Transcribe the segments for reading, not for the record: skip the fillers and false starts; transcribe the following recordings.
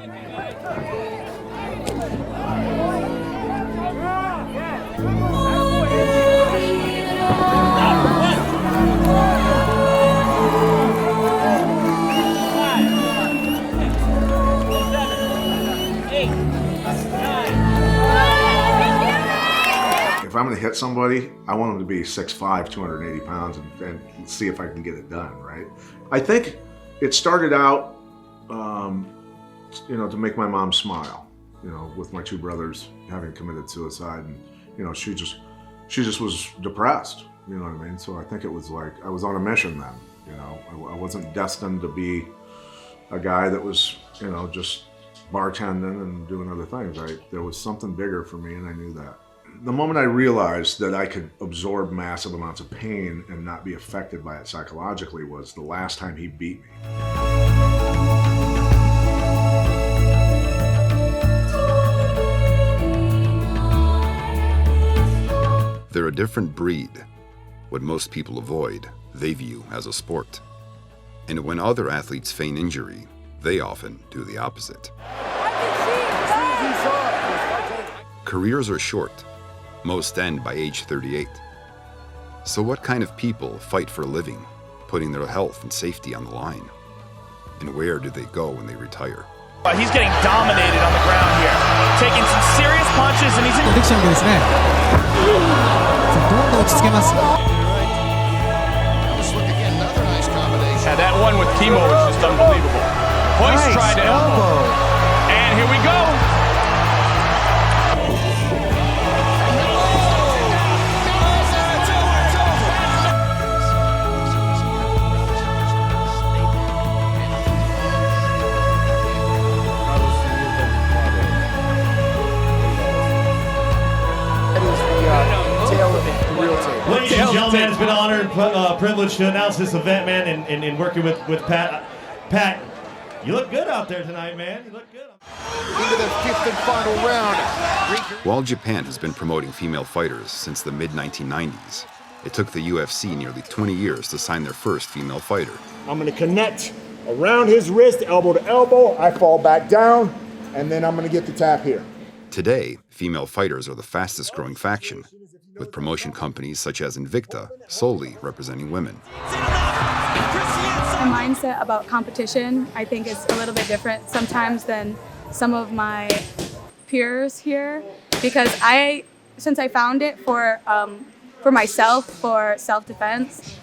If I'm going to hit somebody, I want them to be 6'5", 280 pounds and see if I can get it done, right? I think it started out, to make my mom smile, with my two brothers having committed suicide, and, she just was depressed, you know what I mean? So I think it was like, I was on a mission then, I wasn't destined to be a guy that was, just bartending and doing other things, right? There was something bigger for me, and I knew that. The moment I realized that I could absorb massive amounts of pain and not be affected by it psychologically was the last time he beat me. They're a different breed. What most people avoid, they view as a sport. And when other athletes feign injury, they often do the opposite. Careers are short. Most end by age 38. So what kind of people fight for a living, putting their health and safety on the line? And where do they go when they retire? He's getting dominated on the ground here, taking some serious punches, and he's in... Yeah, that one with Chemo was just unbelievable. Hoist tried to elbow. And here we go. Ladies and gentlemen, it's been an honor and privilege to announce this event, man, and working with Pat. Pat, you look good out there tonight, man. You look good. Into the fifth and final round. While Japan has been promoting female fighters since the mid-1990s, it took the UFC nearly 20 years to sign their first female fighter. I'm going to connect around his wrist, elbow to elbow. I fall back down, and then I'm going to get the tap here. Today, female fighters are the fastest growing faction, with promotion companies such as Invicta solely representing women. My mindset about competition, I think, is a little bit different sometimes than some of my peers here, because since I found it for myself, for self-defense,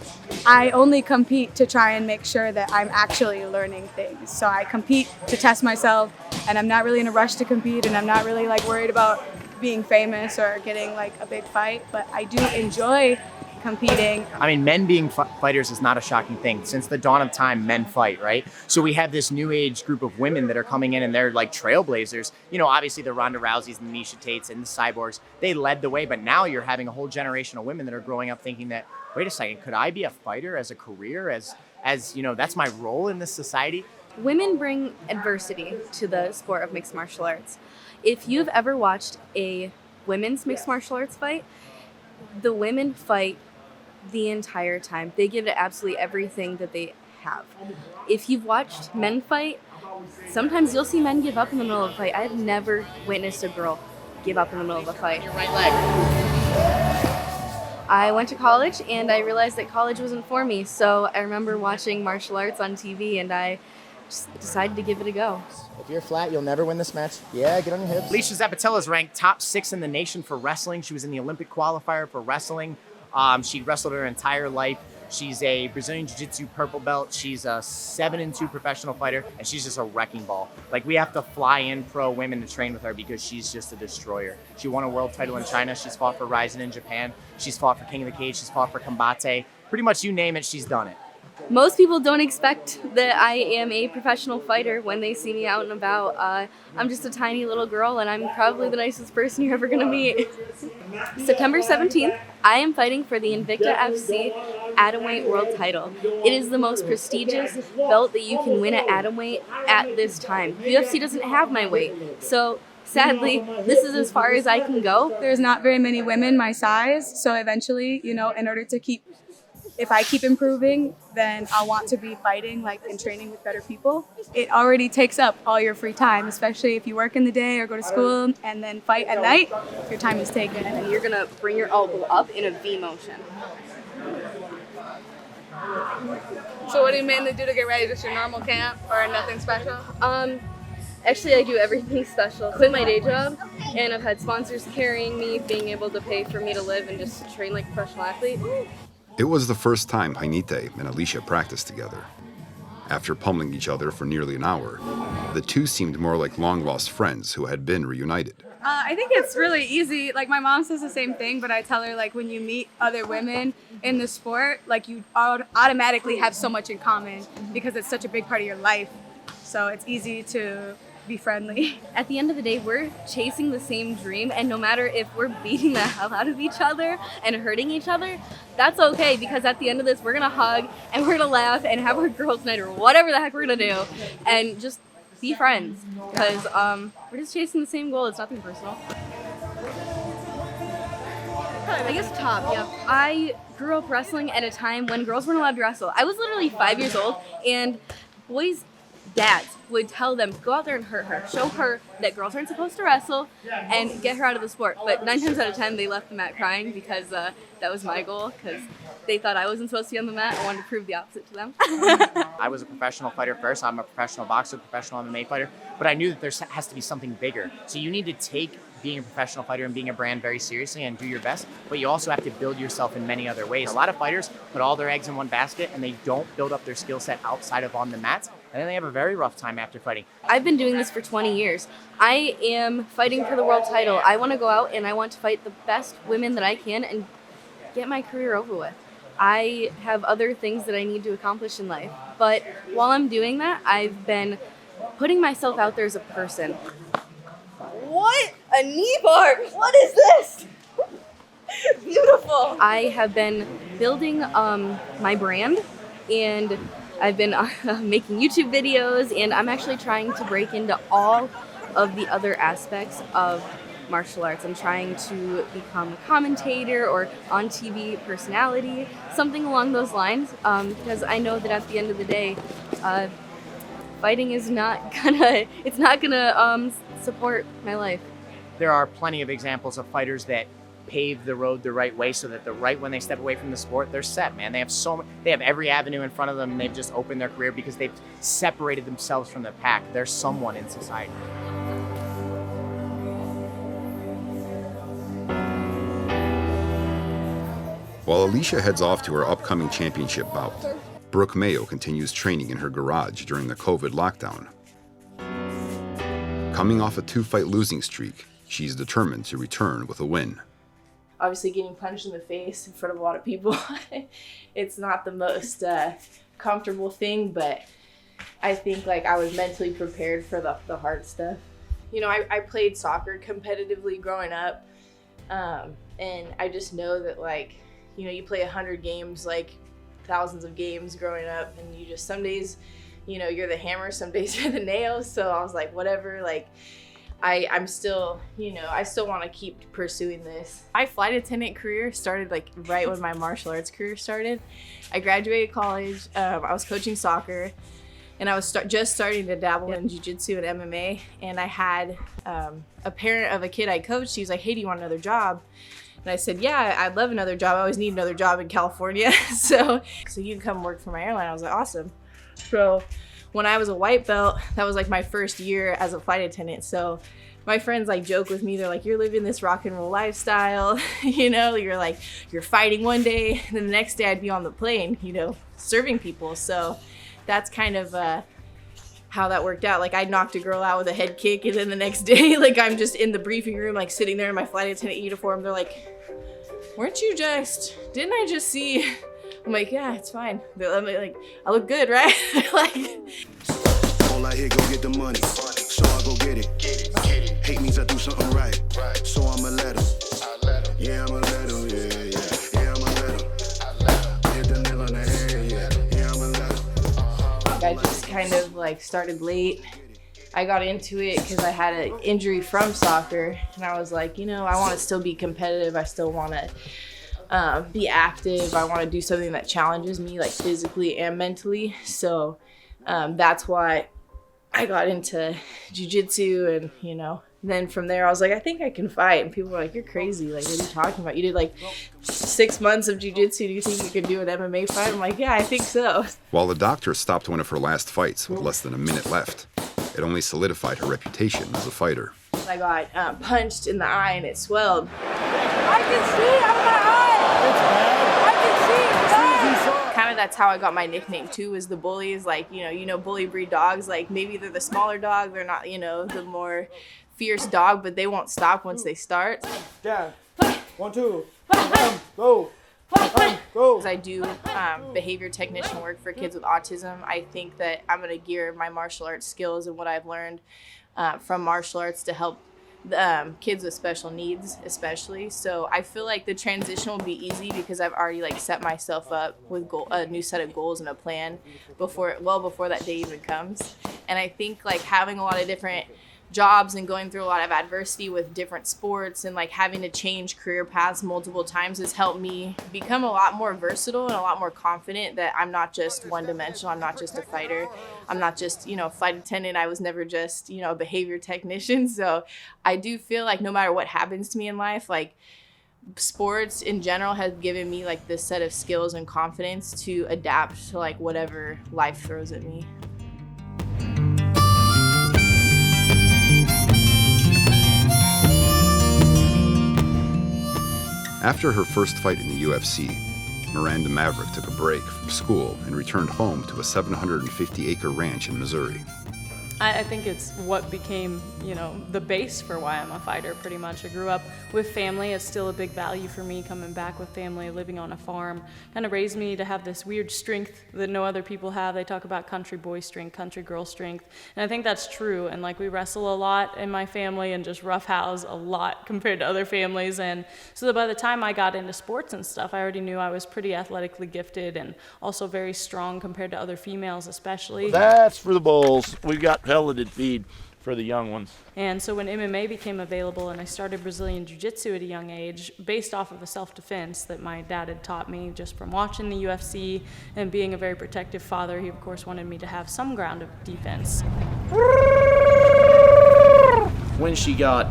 I only compete to try and make sure that I'm actually learning things. So I compete to test myself, and I'm not really in a rush to compete, and I'm not really worried about being famous or getting a big fight, but I do enjoy competing. I mean, men being fighters is not a shocking thing. Since the dawn of time, men fight, right? So we have this new age group of women that are coming in and they're like trailblazers. Obviously the Ronda Rouseys and the Misha Tates and the Cyborgs, they led the way, but now you're having a whole generation of women that are growing up thinking that, wait a second, could I be a fighter as a career, as that's my role in this society? Women bring adversity to the sport of mixed martial arts. If you've ever watched a women's mixed martial arts fight, the women fight the entire time. They give it absolutely everything that they have. If you've watched men fight, sometimes you'll see men give up in the middle of a fight. I've never witnessed a girl give up in the middle of a fight. Your right leg. I went to college and I realized that college wasn't for me. So I remember watching martial arts on TV and I just decided to give it a go. If you're flat, you'll never win this match. Yeah, get on your hips. Alesha Zappitella is ranked top 6 in the nation for wrestling. She was in the Olympic qualifier for wrestling. She wrestled her entire life. She's a Brazilian Jiu-Jitsu purple belt. She's a 7-2 professional fighter, and she's just a wrecking ball. We have to fly in pro women to train with her because she's just a destroyer. She won a world title in China. She's fought for Ryzen in Japan. She's fought for King of the Cage. She's fought for Combate. Pretty much you name it, she's done it. Most people don't expect that I am a professional fighter when they see me out and about. I'm just a tiny little girl, and I'm probably the nicest person you're ever going to meet. September 17th, I am fighting for the Invicta FC Atomweight World title. It is the most prestigious belt that you can win at Atomweight at this time. UFC doesn't have my weight, so sadly, this is as far as I can go. There's not very many women my size, so eventually, in order to if I keep improving, then I'll want to be fighting like and training with better people. It already takes up all your free time, especially if you work in the day or go to school and then fight at night, your time is taken. And you're gonna bring your elbow up in a V motion. So what do you mainly do to get ready? Just your normal camp or nothing special? Actually, I do everything special. Quit my day job, and I've had sponsors carrying me, being able to pay for me to live and just train like a professional athlete. It was the first time Hainite and Alesha practiced together. After pummeling each other for nearly an hour, the two seemed more like long-lost friends who had been reunited. I think it's really easy. Like my mom says the same thing, but I tell her like when you meet other women in the sport, like you automatically have so much in common because it's such a big part of your life. So it's easy to be friendly. At the end of the day, we're chasing the same dream, and no matter if we're beating the hell out of each other and hurting each other, that's okay, because at the end of this, we're gonna hug and we're gonna laugh and have our girls' night or whatever the heck we're gonna do, and just be friends, because we're just chasing the same goal. It's nothing personal. I guess top, yeah. I grew up wrestling at a time when girls weren't allowed to wrestle. I was literally 5 years old, and boys' dads would tell them to go out there and hurt her, show her that girls aren't supposed to wrestle, and get her out of the sport. But 9 times out of 10, they left the mat crying, because that was my goal, because they thought I wasn't supposed to be on the mat. I wanted to prove the opposite to them. I was a professional fighter first. I'm a professional boxer, professional MMA fighter, but I knew that there has to be something bigger. So you need to take being a professional fighter and being a brand very seriously and do your best, but you also have to build yourself in many other ways. A lot of fighters put all their eggs in one basket and they don't build up their skill set outside of on the mats, and then they have a very rough time after fighting. I've been doing this for 20 years. I am fighting for the world title. I want to go out and I want to fight the best women that I can and get my career over with. I have other things that I need to accomplish in life, but while I'm doing that, I've been putting myself out there as a person. What? A knee bar? What is this? Beautiful. I have been building my brand, and I've been making YouTube videos, and I'm actually trying to break into all of the other aspects of martial arts. I'm trying to become a commentator or on TV personality, something along those lines, because I know that at the end of the day, fighting is not gonna support my life. There are plenty of examples of fighters that pave the road the right way, so that when they step away from the sport, they're set, man. They have every avenue in front of them, and they've just opened their career because they've separated themselves from the pack. They're someone in society. While Alesha heads off to her upcoming championship bout, Brooke Mayo continues training in her garage during the COVID lockdown. Coming off a 2-fight losing streak, she's determined to return with a win. Obviously, getting punched in the face in front of a lot of people, it's not the most comfortable thing, but I think like I was mentally prepared for the hard stuff. You know, I played soccer competitively growing up, and I just know that, like, you know, you play 100 games, like thousands of games growing up, and you just, some days, you know, you're the hammer, some days you're the nail. So I was like, whatever, like, I'm still, you know, I still want to keep pursuing this. My flight attendant career started like right when my martial arts career started. I graduated college, I was coaching soccer, and I was just starting to dabble in jiu-jitsu and MMA, and I had a parent of a kid I coached. He was like, hey, do you want another job? And I said, yeah, I'd love another job. I always need another job in California. so you can come work for my airline. I was like, awesome. So when I was a white belt, that was like my first year as a flight attendant. So my friends like joke with me. They're like, you're living this rock and roll lifestyle. You know, you're fighting one day, and then the next day I'd be on the plane, you know, serving people. So that's kind of how that worked out. Like, I knocked a girl out with a head kick, and then the next day, like, I'm just in the briefing room, like sitting there in my flight attendant uniform. They're like, didn't I just see? I'm like, yeah, it's fine. They're like, I look good, right? Like, all I hear, go get the money. So I go get it. Hate means I do something right. So I'ma let him. Yeah, I'ma let him. Yeah, I'ma let him. Hit the nail on the head. Yeah, I'ma let him. I just kind of like started late. I got into it because I had an injury from soccer, and I was like, you know, I want to still be competitive. I still want to be active. I want to do something that challenges me, like physically and mentally. So that's why I got into jiu-jitsu, and then from there I was like, I think I can fight. And people were like, you're crazy. Like, what are you talking about? You did like 6 months of jiu-jitsu. Do you think you can do an MMA fight? I'm like, yeah, I think so. While the doctor stopped one of her last fights with less than a minute left, it only solidified her reputation as a fighter. I got punched in the eye and it swelled. I can see out of my eye. It's bad. I can see. It's bad. Kind of that's how I got my nickname too, is the bullies. Like, bully breed dogs. Like, maybe they're the smaller dog. They're not, the more fierce dog, but they won't stop once they start. Down. 1, 2. Go. Go. I do behavior technician work for kids with autism. I think that I'm going to gear my martial arts skills and what I've learned from martial arts to help kids with special needs, especially. So I feel like the transition will be easy because I've already set myself up with a new set of goals and a plan before that day even comes. And I think having a lot of different jobs and going through a lot of adversity with different sports and having to change career paths multiple times has helped me become a lot more versatile and a lot more confident that I'm not just one-dimensional. I'm not just a fighter. I'm not just a flight attendant. I was never just a behavior technician. So I do feel like no matter what happens to me in life, sports in general has given me this set of skills and confidence to adapt to whatever life throws at me. After her first fight in the UFC, Miranda Maverick took a break from school and returned home to a 750-acre ranch in Missouri. I think it's what became, the base for why I'm a fighter, pretty much. I grew up with family. It's still a big value for me, coming back with family, living on a farm. Kind of raised me to have this weird strength that no other people have. They talk about country boy strength, country girl strength, and I think that's true. And we wrestle a lot in my family and just roughhouse a lot compared to other families. And so that by the time I got into sports and stuff, I already knew I was pretty athletically gifted and also very strong compared to other females, especially. That's for the bulls. We've got pelleted feed for the young ones. And so when MMA became available and I started Brazilian Jiu-Jitsu at a young age, based off of a self-defense that my dad had taught me just from watching the UFC and being a very protective father, he of course wanted me to have some ground of defense. When she got,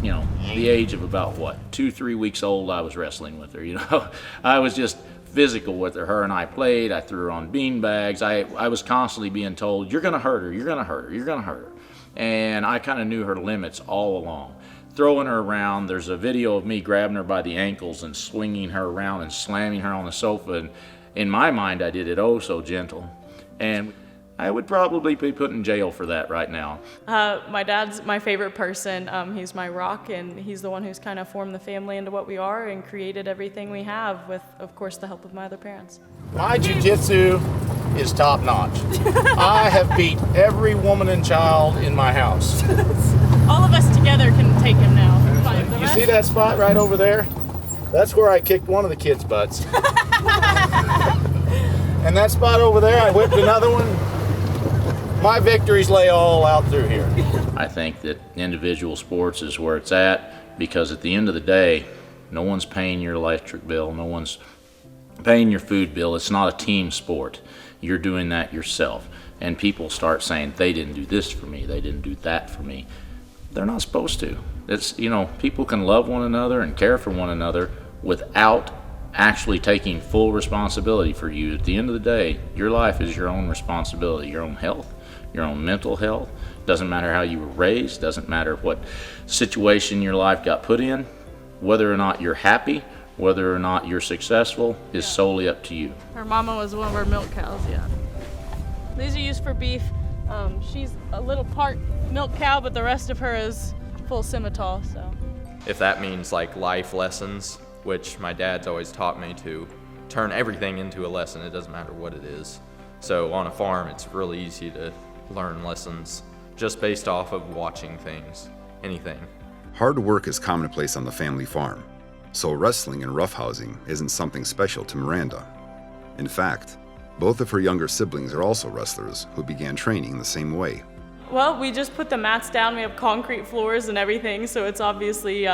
the age of about 2-3 weeks old, I was wrestling with her. I was just physical with her. Her and I played. I threw her on beanbags. I was constantly being told, you're going to hurt her, you're going to hurt her, you're going to hurt her. And I kind of knew her limits all along. Throwing her around, there's a video of me grabbing her by the ankles and swinging her around and slamming her on the sofa. And in my mind, I did it oh so gentle. And I would probably be put in jail for that right now. My dad's my favorite person. He's my rock, and he's the one who's kind of formed the family into what we are and created everything we have with, of course, the help of my other parents. My jiu-jitsu is top notch. I have beat every woman and child in my house. All of us together can take him now. You see that spot right over there? That's where I kicked one of the kids' butts. And that spot over there, I whipped another one. My victories lay all out through here. I think that individual sports is where it's at, because at the end of the day, no one's paying your electric bill, no one's paying your food bill. It's not a team sport. You're doing that yourself. And people start saying, they didn't do this for me, they didn't do that for me. They're not supposed to. It's, people can love one another and care for one another without actually taking full responsibility for you. At the end of the day, your life is your own responsibility, your own health, your own mental health. Doesn't matter how you were raised, doesn't matter what situation your life got put in. Whether or not you're happy, whether or not you're successful is solely up to you. Her mama was one of our milk cows, yeah. These are used for beef. She's a little part milk cow, but the rest of her is full scimitar, so. If that means life lessons, which my dad's always taught me to turn everything into a lesson, it doesn't matter what it is. So on a farm, it's really easy to learn lessons just based off of watching things, anything. Hard work is commonplace on the family farm, so wrestling and roughhousing isn't something special to Miranda. In fact, both of her younger siblings are also wrestlers who began training the same way. Well, we just put the mats down. We have concrete floors and everything, so it's obviously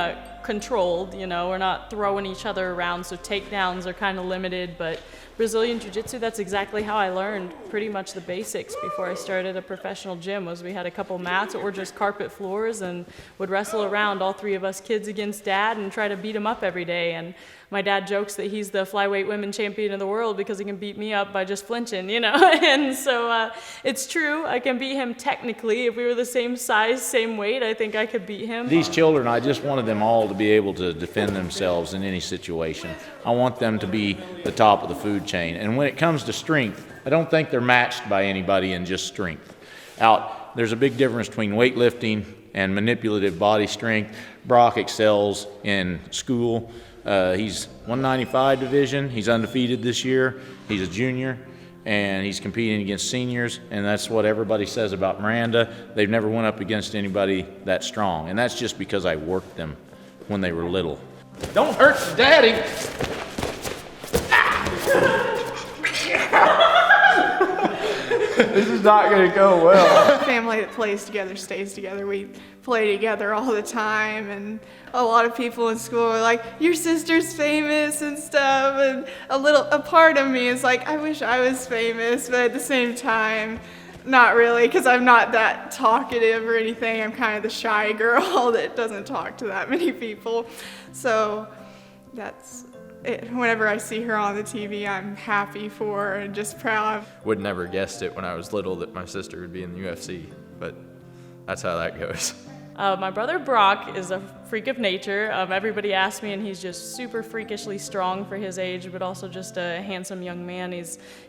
controlled, you know, we're not throwing each other around, so takedowns are kind of limited, but Brazilian Jiu-Jitsu, that's exactly how I learned pretty much the basics before I started a professional gym. Was we had a couple mats or just carpet floors and would wrestle around, all three of us kids against dad, and try to beat him up every day. And my dad jokes that he's the flyweight women champion of the world because he can beat me up by just flinching, you know. And so it's true, I can beat him technically. If we were the same size, same weight, I think I could beat him. These children, I just wanted them all to be able to defend themselves in any situation. I want them to be the top of the food chain. And when it comes to strength, I don't think they're matched by anybody in just strength. There's a big difference between weightlifting and manipulative body strength. Brock excels in school. He's 195 division. He's undefeated this year. He's a junior, and he's competing against seniors, and that's what everybody says about Miranda. They've never went up against anybody that strong, and that's just because I worked them when they were little. Don't hurt Daddy! This is not going to go well. Family that plays together stays together. We play together all the time, and a lot of people in school are like, your sister's famous and stuff, and a part of me is like, I wish I was famous, but at the same time, not really, because I'm not that talkative or anything. I'm kind of the shy girl that doesn't talk to that many people. So that's it. Whenever I see her on the TV, I'm happy for her and just proud. Would never guessed it when I was little that my sister would be in the UFC, but that's how that goes. My brother Brock is a freak of nature. Everybody asks me, and he's just super freakishly strong for his age, but also just a handsome young man.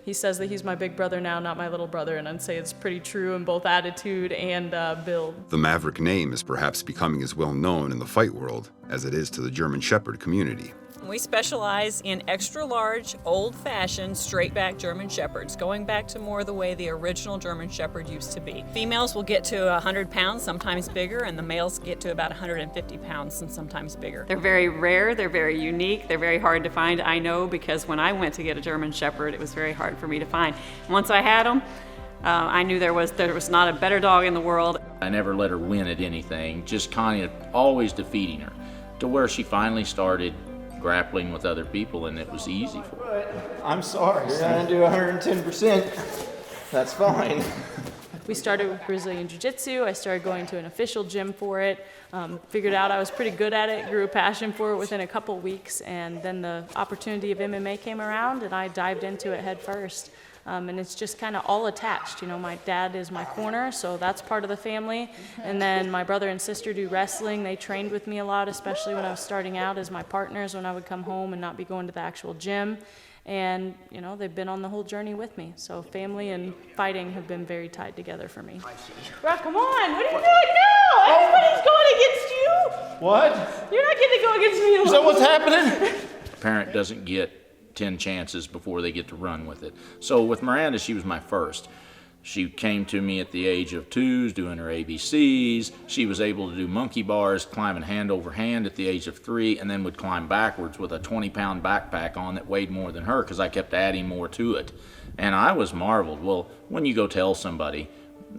He says that he's my big brother now, not my little brother, and I'd say it's pretty true in both attitude and build. The Maverick name is perhaps becoming as well known in the fight world as it is to the German Shepherd community. We specialize in extra-large, old-fashioned, straight-back German Shepherds, going back to more the way the original German Shepherd used to be. Females will get to 100 pounds, sometimes bigger, and the males get to about 150 pounds and sometimes bigger. They're very rare, they're very unique, they're very hard to find. I know because when I went to get a German Shepherd, it was very hard for me to find. Once I had them, I knew there was not a better dog in the world. I never let her win at anything, just kind of always defeating her, to where she finally started grappling with other people, and it was easy for her. I'm sorry, you're gonna do 110%. That's fine. We started with Brazilian Jiu-Jitsu. I started going to an official gym for it. Figured out I was pretty good at it, grew a passion for it within a couple weeks, and then the opportunity of MMA came around, and I dived into it head first. And it's just kind of all attached. You know, my dad is my corner, so that's part of the family. And then my brother and sister do wrestling. They trained with me a lot, especially when I was starting out as my partners when I would come home and not be going to the actual gym. And, you know, they've been on the whole journey with me. So family and fighting have been very tied together for me. Bro, come on, what are you doing now? Everybody's going against you. What? You're not getting to go against me alone. Is that what's happening? A parent doesn't get 10 chances before they get to run with it. So with Miranda, she was my first. She came to me at the age of 2, doing her ABCs. She was able to do monkey bars, climbing hand over hand at the age of 3, and then would climb backwards with a 20-pound backpack on that weighed more than her because I kept adding more to it. And I was marveled. Well, when you go tell somebody,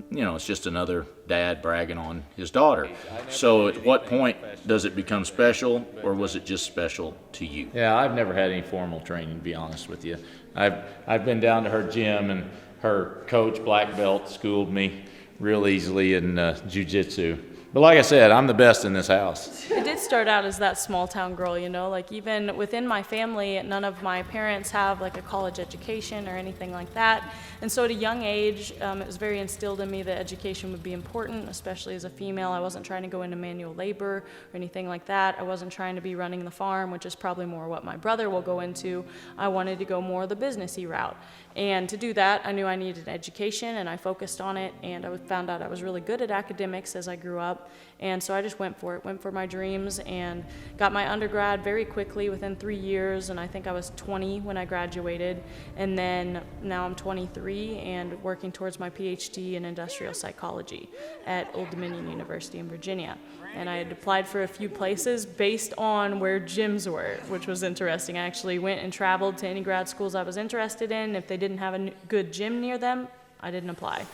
you know, it's just another dad bragging on his daughter. So at what point does it become special, or was it just special to you? Yeah, I've never had any formal training, to be honest with you. I've been down to her gym, and her coach, black belt, schooled me real easily in jiu-jitsu. But like I said, I'm the best in this house. I did start out as that small town girl, you know, like even within my family, none of my parents have like a college education or anything like that. And so at a young age, it was very instilled in me that education would be important, especially as a female. I wasn't trying to go into manual labor or anything like that. I wasn't trying to be running the farm, which is probably more what my brother will go into. I wanted to go more the businessy route. And to do that, I knew I needed education, and I focused on it, and I found out I was really good at academics as I grew up. And so I just went for it, went for my dreams, and got my undergrad very quickly within 3 years, and I think I was 20 when I graduated. And then now I'm 23 and working towards my PhD in industrial psychology at Old Dominion University in Virginia. And I had applied for a few places based on where gyms were, which was interesting. I actually went and traveled to any grad schools I was interested in. If they didn't have a good gym near them, I didn't apply.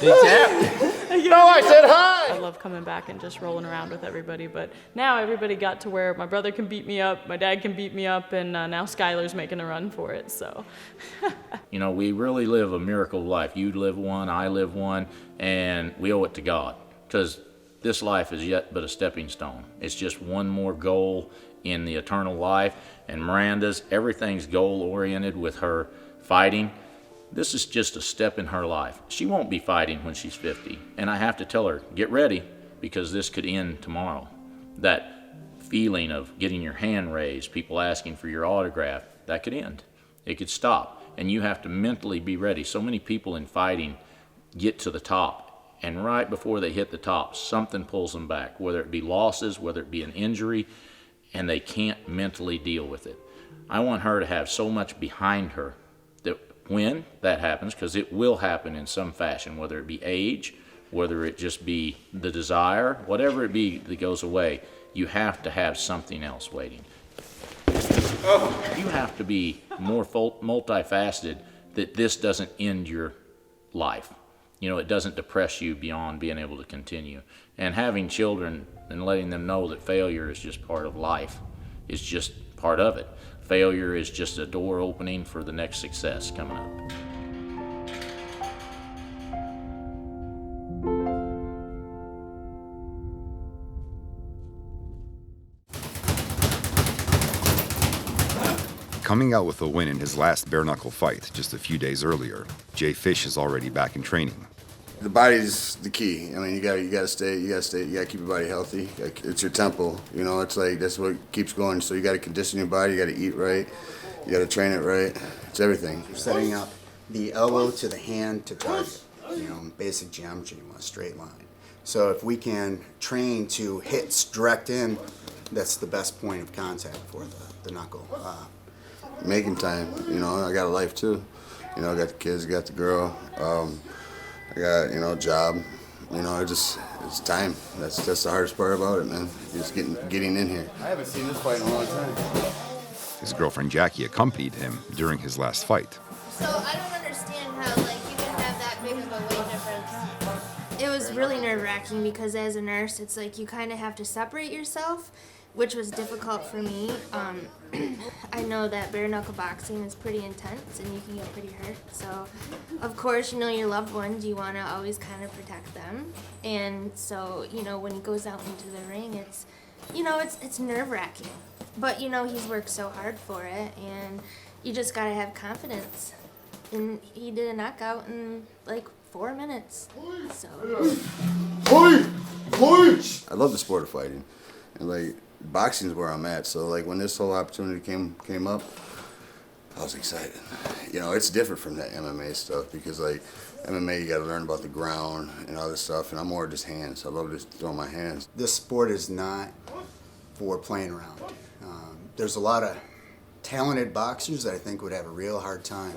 Yeah, You know, I said hi. I love coming back and just rolling around with everybody, but now everybody got to where my brother can beat me up, my dad can beat me up, and now Skylar's making a run for it, so. You know, we really live a miracle life. You live one, I live one, and we owe it to God, because this life is yet but a stepping stone. It's just one more goal in the eternal life, and Miranda's, everything's goal-oriented with her fighting. This is just a step in her life. She won't be fighting when she's 50, and I have to tell her, get ready, because this could end tomorrow. That feeling of getting your hand raised, people asking for your autograph, that could end. It could stop, and you have to mentally be ready. So many people in fighting get to the top, and right before they hit the top, something pulls them back, whether it be losses, whether it be an injury, and they can't mentally deal with it. I want her to have so much behind her that when that happens, because it will happen in some fashion, whether it be age, whether it just be the desire, whatever it be that goes away, you have to have something else waiting. You have to be more multifaceted, that this doesn't end your life. You know, it doesn't depress you beyond being able to continue. And having children and letting them know that failure is just part of life, is just part of it. Failure is just a door opening for the next success coming up. Coming out with a win in his last bare-knuckle fight just a few days earlier, Jay Fish is already back in training. The body's the key. I mean, you gotta keep your body healthy. It's your temple, you know. It's like that's what keeps going. So you gotta condition your body. You gotta eat right. You gotta train it right. It's everything. You're setting up the elbow to the hand to target. You know, basic geometry. You want a straight line. So if we can train to hits direct in, that's the best point of contact for the knuckle. Making time. You know, I got a life too. You know, I got the kids, I got the girl. I got, you know, a job. You know, it's time. That's the hardest part about it, man. Just getting in here. I haven't seen this fight in a long time. His girlfriend Jackie accompanied him during his last fight. So I don't understand how, like, you can have that big of a weight difference. It was really nerve-wracking because as a nurse, it's like you kind of have to separate yourself, which was difficult for me. I know that bare knuckle boxing is pretty intense and you can get pretty hurt. So, of course, you know, your loved ones, you want to always kind of protect them. And so, you know, when he goes out into the ring, it's, you know, it's nerve-wracking. But, you know, he's worked so hard for it, and you just got to have confidence. And he did a knockout in, like, 4 minutes. So. I love the sport of fighting. And, like, boxing is where I'm at. So, like, when this whole opportunity came up, I was excited. You know, it's different from that MMA stuff because, like, MMA, you got to learn about the ground and all this stuff, and I'm more just hands. I love just throwing my hands. This sport is not for playing around. There's a lot of talented boxers that I think would have a real hard time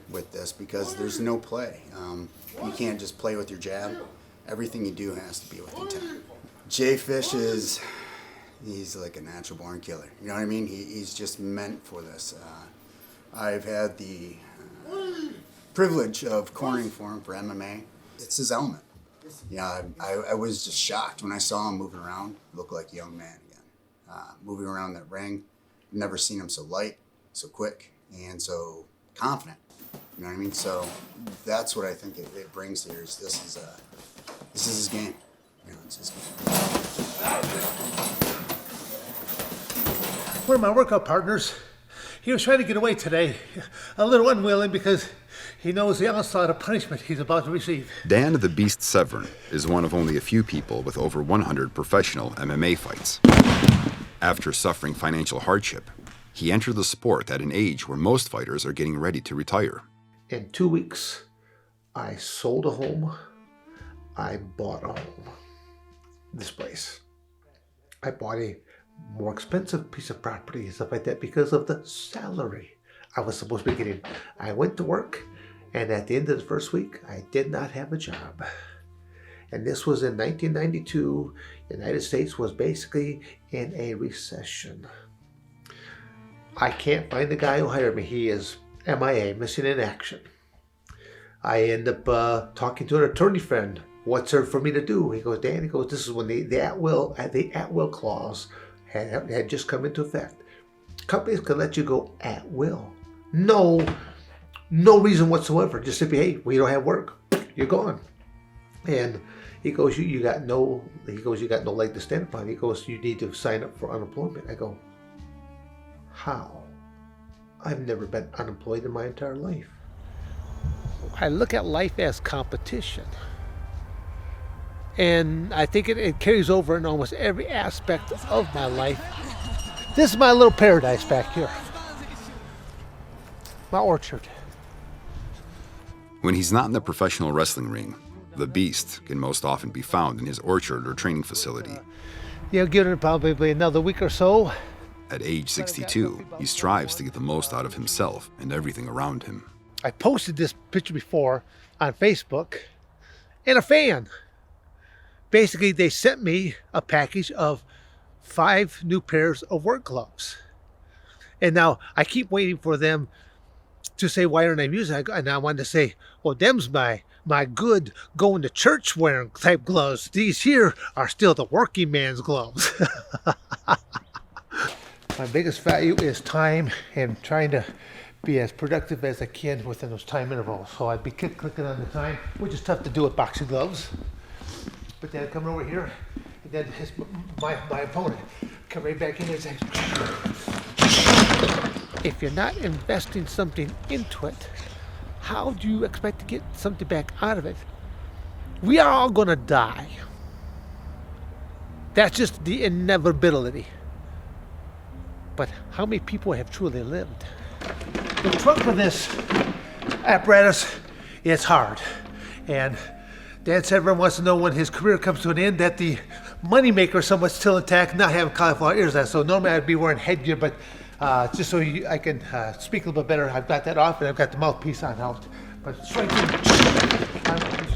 with this because there's no play. You can't just play with your jab. Everything you do has to be with intent. Jay Fish he's like a natural born killer. You know what I mean? He's just meant for this. I've had the privilege of cornering for him for MMA. It's his element. Yeah, I was just shocked when I saw him moving around. Looked like a young man again. Moving around that ring. Never seen him so light, so quick, and so confident. You know what I mean? So that's what I think it brings here. Is this is his game. You know, it's his game. One of my workout partners, he was trying to get away today, a little unwilling because he knows the onslaught of punishment he's about to receive. Dan the Beast Severn is one of only a few people with over 100 professional MMA fights. After suffering financial hardship, he entered the sport at an age where most fighters are getting ready to retire. In 2 weeks, I sold a home. I bought a home. This place. I bought a more expensive piece of property and stuff like that because of the salary I was supposed to be getting. I went to work, and at the end of the first week, I did not have a job. And this was in 1992. The United States was basically in a recession. I can't find the guy who hired me. He is MIA, missing in action. I end up talking to an attorney friend what's there for me to do? He goes, Dan, he goes, this is when the at-will clause had just come into effect. Companies can let you go at will. No reason whatsoever. Just simply, hey, we don't have work. You're gone. And he goes, you got no leg to stand upon. He goes, you need to sign up for unemployment. I go, how? I've never been unemployed in my entire life. I look at life as competition. And I think it carries over in almost every aspect of my life. This is my little paradise back here. My orchard. When he's not in the professional wrestling ring, the Beast can most often be found in his orchard or training facility. Yeah, give it probably another week or so. At age 62, he strives to get the most out of himself and everything around him. I posted this picture before on Facebook, and a fan. Basically, they sent me a package of 5 new pairs of work gloves. And now I keep waiting for them to say, why aren't I using it? And I wanted to say, well, them's my good going to church wearing type gloves. These here are still the working man's gloves. My biggest value is time and trying to be as productive as I can within those time intervals. So I'd be clicking on the time, which is tough to do with boxing gloves. But then coming over here, and then my opponent come right back in and say, if you're not investing something into it, how do you expect to get something back out of it? We are all going to die. That's just the inevitability. But how many people have truly lived? The trunk of this apparatus, it's hard. And Dan Severn wants to know when his career comes to an end that the moneymaker is somewhat still intact, not having cauliflower ears. So normally I'd be wearing headgear, but just so I can speak a little bit better, I've got that off and I've got the mouthpiece on out. But straight in,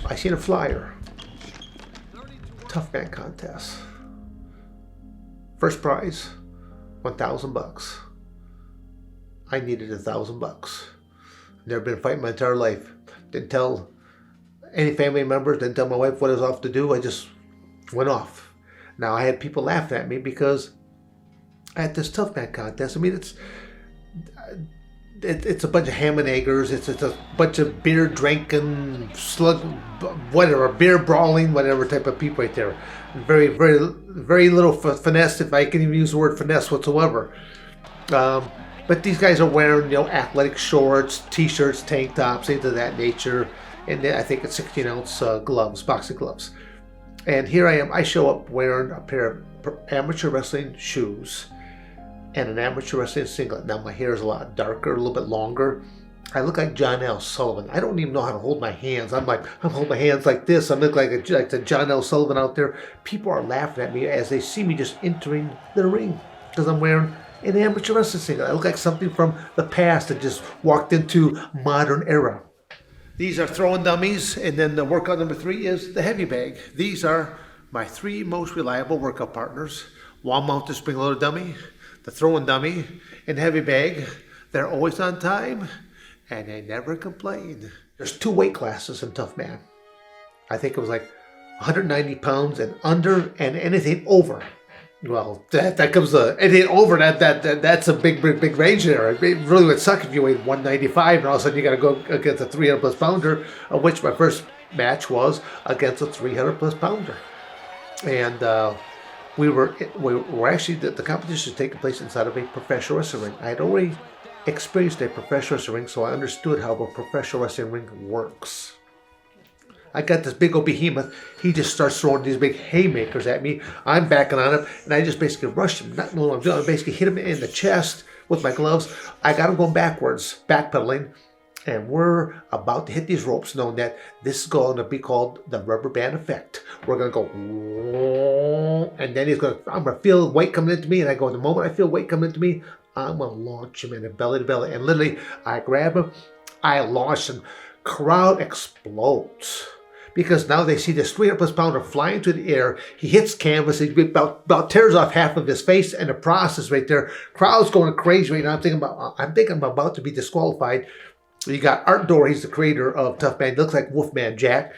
I seen a flyer. Tough man contest. First prize, $1,000. I needed $1,000. Never been fighting my entire life. Didn't tell any family members, didn't tell my wife what I was off to do. I just went off. Now I had people laughing at me because at this tough man contest, I mean, it's a bunch of ham and eggers. It's a bunch of beer drinking, beer brawling, whatever type of people right there. Very, very, very little finesse, if I can even use the word finesse whatsoever. But these guys are wearing, athletic shorts, t-shirts, tank tops, things of that nature. And I think it's 16-ounce gloves, boxing gloves. And here I am. I show up wearing a pair of amateur wrestling shoes and an amateur wrestling singlet. Now my hair is a lot darker, a little bit longer. I look like John L. Sullivan. I don't even know how to hold my hands. I'm holding my hands like this. I look like the John L. Sullivan out there. People are laughing at me as they see me just entering the ring because I'm wearing an amateur wrestling singlet. I look like something from the past that just walked into modern era. These are throwing dummies, and then the workout number 3 is the heavy bag. These are my 3 most reliable workout partners. Wall-mounted spring-loaded dummy, the throwing dummy, and heavy bag. They're always on time, and they never complain. There's 2 weight classes in Tough Man. I think it was like 190 pounds and under, and anything over. Well, that comes anything over that's a big range there. It really would suck if you weighed 195 and all of a sudden you got to go against a 300+ pounder, of which my first match was against a 300+ pounder. And we were actually the competition was taking place inside of a professional wrestling ring. I had already experienced a professional wrestling ring, so I understood how a professional wrestling ring works. I got this big old behemoth. He just starts throwing these big haymakers at me. I'm backing on him, and I just basically rushed him, not knowing what I'm doing. I basically hit him in the chest with my gloves. I got him going backwards, backpedaling, and we're about to hit these ropes, knowing that this is going to be called the rubber band effect. We're going to go, and then I'm going to feel weight coming into me, and I go, the moment I feel weight coming into me, I'm going to launch him in belly to belly. And literally, I grab him, I launch him. Crowd explodes. Because now they see this 300+ pounder flying through the air. He hits canvas. He about tears off half of his face, and the process right there. Crowd's going crazy right now. I'm thinking I'm about to be disqualified. You got Art Dorr. He's the creator of Tough Man. He looks like Wolfman Jack.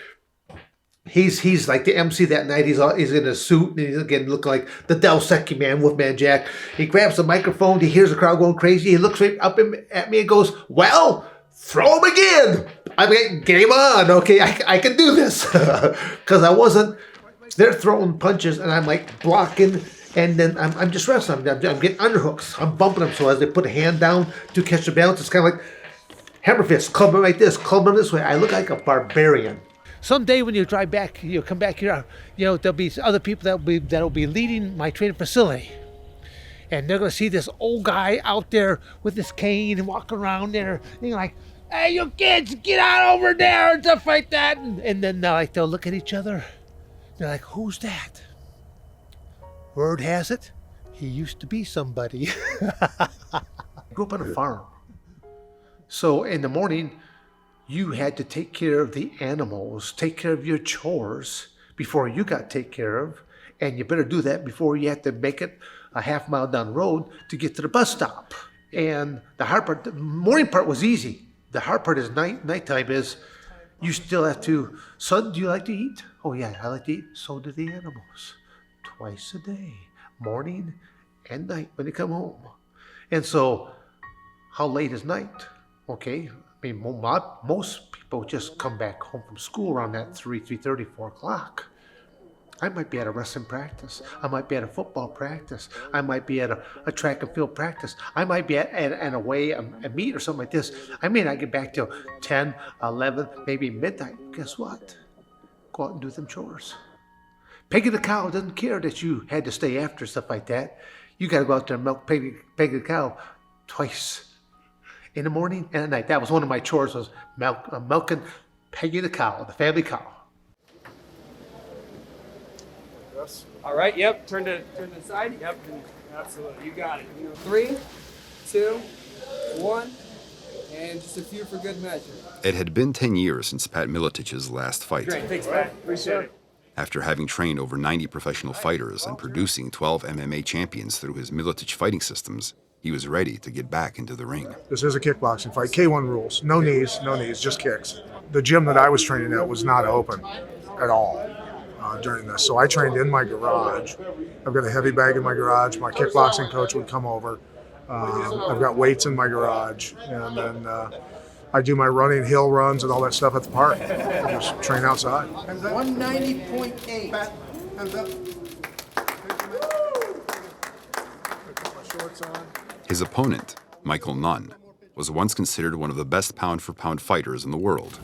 He's like the MC that night. He's in a suit and he's again looking like the Del Secchi man, Wolfman Jack. He grabs the microphone. He hears the crowd going crazy. He looks right up at me and goes, "Well, throw him again." I mean, game on. Okay, I can do this because I wasn't. They're throwing punches and I'm like blocking, and then I'm just wrestling. I'm getting underhooks. I'm bumping them so as they put a hand down to catch the balance, it's kind of like hammer fist, clubbing like this, clubbing this way. I look like a barbarian. Someday when you drive back, you come back here, there'll be other people that'll be leading my training facility. And they're going to see this old guy out there with his cane and walking around there. And you're like, "Hey, you kids, get out over there," and stuff like that. And then they'll look at each other. They're like, "Who's that?" Word has it, he used to be somebody. I grew up on a farm. So in the morning, you had to take care of the animals, take care of your chores before you got taken care of. And you better do that before you have to make it a half mile down the road to get to the bus stop. And the hard part, the morning part was easy. The hard part is nighttime is you still have to, "Son, do you like to eat?" "Oh yeah, I like to eat." So do the animals. Twice a day, morning and night when they come home. And so, how late is night? Okay, I mean, most people just come back home from school around that 3:30, 4 o'clock. I might be at a wrestling practice. I might be at a football practice. I might be at a track and field practice. I might be at a meet or something like this. I may not get back till 10, 11, maybe midnight. Guess what? Go out and do them chores. Peggy the cow doesn't care that you had to stay after, stuff like that. You got to go out there and milk Peggy the cow twice. In the morning and at night. That was one of my chores, was milking Peggy the cow, the family cow. Yes. All right, yep, turn to the side. Yep, absolutely, you got it. 3, 2, 1, and just a few for good measure. It had been 10 years since Pat Miletich's last fight. Great, thanks, Pat. Appreciate it. After having trained over 90 professional fighters and producing 12 MMA champions through his Miletich fighting systems, he was ready to get back into the ring. This is a kickboxing fight. K1 rules. No knees, just kicks. The gym that I was training at was not open at all during this. So I trained in my garage. I've got a heavy bag in my garage. My kickboxing coach would come over. I've got weights in my garage. And then I do my running hill runs and all that stuff at the park. I just train outside. 190.8. Hands up. His opponent, Michael Nunn, was once considered one of the best pound-for-pound fighters in the world.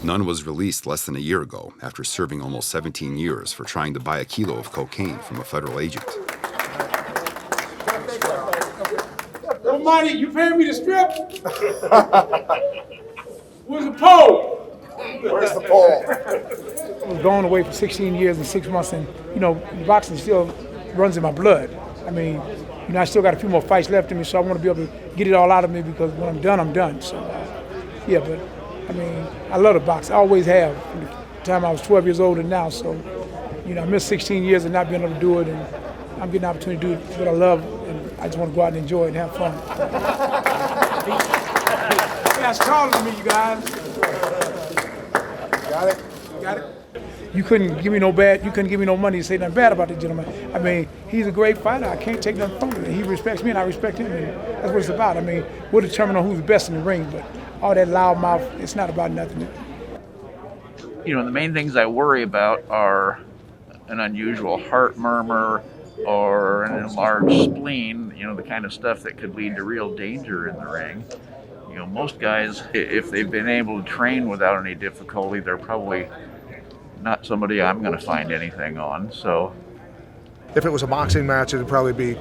Nunn was released less than a year ago after serving almost 17 years for trying to buy a kilo of cocaine from a federal agent. No money, you paying me to strip? Where's the pole? Where's the pole? I was going away for 16 years and 6 months, and boxing still runs in my blood. I mean, I still got a few more fights left in me, so I want to be able to get it all out of me, because when I'm done, I'm done. So, yeah, but I mean, I love to box. I always have. From the time I was 12 years old and now, so, I missed 16 years of not being able to do it, and I'm getting an opportunity to do what I love, and I just want to go out and enjoy it and have fun. You guys taller than me, you guys. Got it? You got it? You couldn't give me no money to say nothing bad about the gentleman. I mean, he's a great fighter. I can't take nothing from him. He respects me and I respect him, and that's what it's about. I mean, we'll determine on who's the best in the ring, but all that loud mouth, it's not about nothing. The main things I worry about are an unusual heart murmur or an enlarged spleen, the kind of stuff that could lead to real danger in the ring. Most guys, if they've been able to train without any difficulty, they're probably not somebody I'm going to find anything on. So, if it was a boxing match, it'd probably be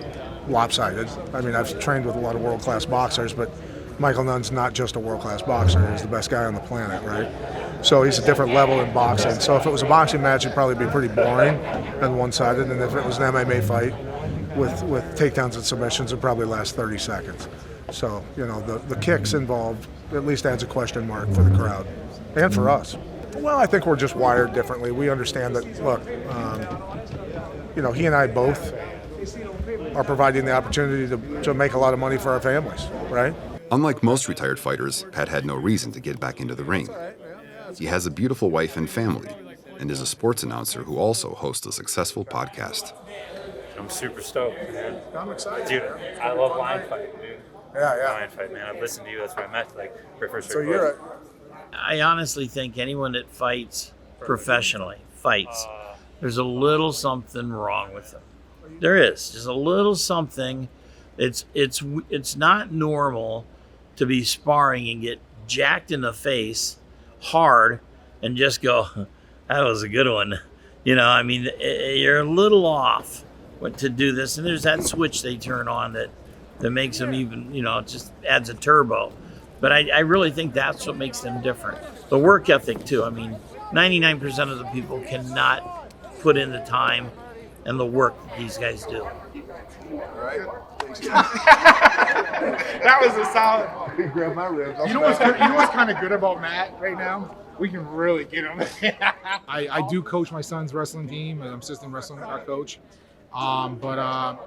lopsided. I mean, I've trained with a lot of world-class boxers, but Michael Nunn's not just a world-class boxer. He's the best guy on the planet, right? So he's a different level in boxing. So if it was a boxing match, it'd probably be pretty boring and one-sided. And if it was an MMA fight with takedowns and submissions, it'd probably last 30 seconds. So, the kicks involved at least adds a question mark for the crowd and for us. Well, I think we're just wired differently. We understand that, look, he and I both are providing the opportunity to make a lot of money for our families, right? Unlike most retired fighters, Pat had no reason to get back into the ring. He has a beautiful wife and family, and is a sports announcer who also hosts a successful podcast. I'm super stoked, man. I'm excited. Dude, I love line fight, dude. Yeah. Line fight, man. I've listened to you. That's where I met, like, for first. So you're I honestly think anyone that fights professionally, there's a little something wrong with them. There is just a little something. It's not normal to be sparring and get jacked in the face hard and just go, that was a good one. You know, I mean, you're a little off to do this, and there's that switch they turn on that makes them even, you know, it just adds a turbo. But I really think that's what makes them different. The work ethic too. I mean, 99% of the people cannot put in the time and the work that these guys do. All right. That was a solid. He grabbed my ribs. You know what's kind of good about Matt right now? We can really get him. I do coach my son's wrestling team. I'm assistant wrestling coach. But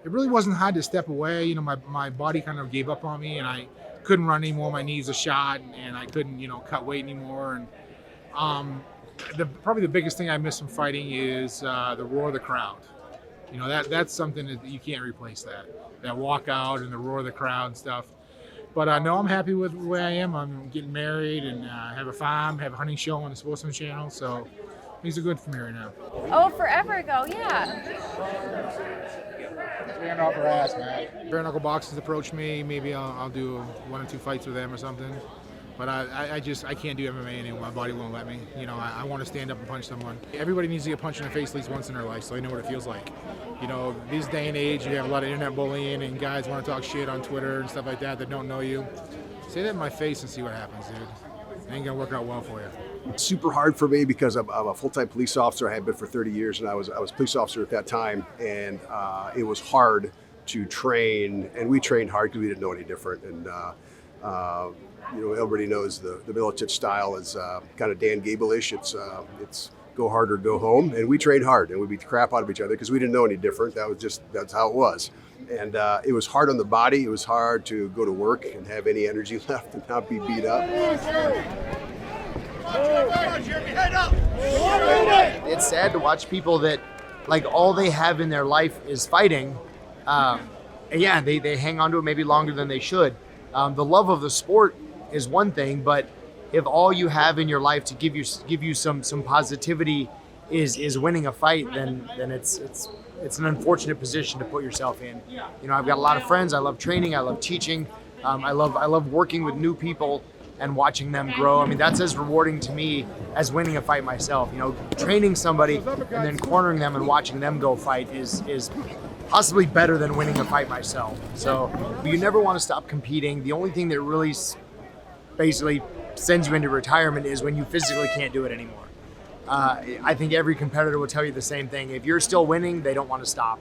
it really wasn't hard to step away. You know, my body kind of gave up on me, and I couldn't run anymore. My knees are shot, and I couldn't, you know, cut weight anymore. And probably the biggest thing I miss from fighting is the roar of the crowd. You know, that's something that you can't replace. That walkout and the roar of the crowd and stuff. But no, I'm happy with where I am. I'm getting married and have a farm, have a hunting show on the Sportsman Channel. So things are good for me right now. Oh, forever ago, yeah. Stand off her ass, man. Bareknuckle Boxers approached me. Maybe I'll do 1 or 2 fights with them or something. But I can't do MMA anymore. My body won't let me. You know, I want to stand up and punch someone. Everybody needs to get punched in the face at least once in their life, so they know what it feels like. You know, this day and age, you have a lot of internet bullying, and guys want to talk shit on Twitter and stuff like that don't know you. Say that in my face and see what happens, dude. It ain't gonna work out well for you. It's super hard for me because I'm a full-time police officer. I have been for 30 years, and I was a police officer at that time, and it was hard to train, and we trained hard because we didn't know any different. And you know, everybody knows the Miletich style is kind of Dan Gable-ish. It's go hard or go home, and we trained hard, and we beat the crap out of each other because we didn't know any different. That's how it was. And it was hard on the body. It was hard to go to work and have any energy left and not be beat up. It's sad to watch people that, like, all they have in their life is fighting. Yeah, they hang on to it maybe longer than they should. The love of the sport is one thing, but if all you have in your life to give you some positivity is winning a fight, then it's an unfortunate position to put yourself in. You know, I've got a lot of friends. I love training. I love teaching. I love working with new people and watching them grow. I mean, that's as rewarding to me as winning a fight myself. You know, training somebody and then cornering them and watching them go fight is possibly better than winning a fight myself. So you never want to stop competing. The only thing that really basically sends you into retirement is when you physically can't do it anymore. I think every competitor will tell you the same thing. If you're still winning, they don't want to stop.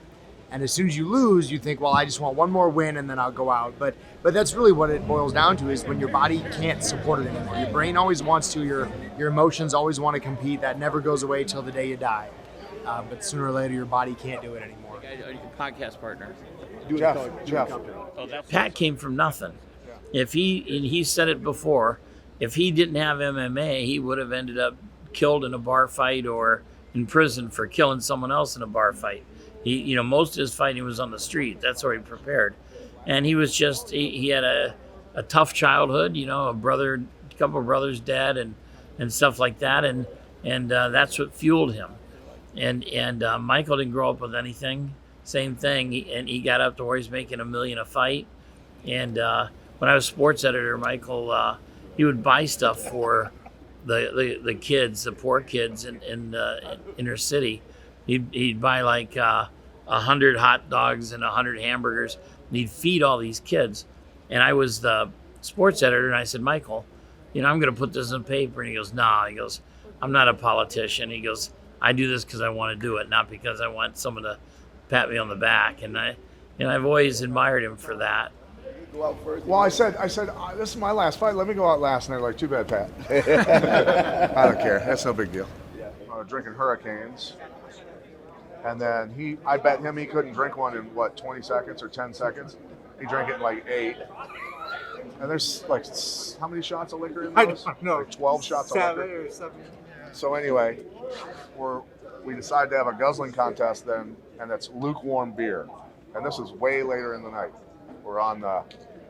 And as soon as you lose, you think, well, I just want one more win and then I'll go out. But that's really what it boils down to, is when your body can't support it anymore. Your brain always wants to, your emotions always want to compete. That never goes away till the day you die. But sooner or later, your body can't do it anymore. Your podcast partner. Jeff. Pat came from nothing. If he said it before, if he didn't have MMA, he would have ended up killed in a bar fight or in prison for killing someone else in a bar fight. He, most of his fighting was on the street. That's where he prepared. And he was just, he had a tough childhood, a couple of brothers dead and stuff like that. And that's what fueled him. And Michael didn't grow up with anything. Same thing. He got up to where he's making $1 million a fight. And when I was sports editor, Michael, he would buy stuff for the kids, the poor kids in inner city. He'd buy like 100 hot dogs and 100 hamburgers, and he'd feed all these kids. And I was the sports editor, and I said, Michael, I'm going to put this in paper. And he goes, nah. He goes, I'm not a politician. He goes, I do this because I want to do it, not because I want someone to pat me on the back. And I've always admired him for that. Well, I said, this is my last fight. Let me go out last. And they're like, too bad, Pat. I don't care. That's no big deal. Drinking Hurricanes. And then I bet him he couldn't drink one in, 20 seconds or 10 seconds? He drank it in like 8. And there's like, how many shots of liquor in those? I don't know. Like 12 shots of liquor. 7 or 7. So anyway, we decided to have a guzzling contest then, and it's lukewarm beer. And this is way later in the night. We're on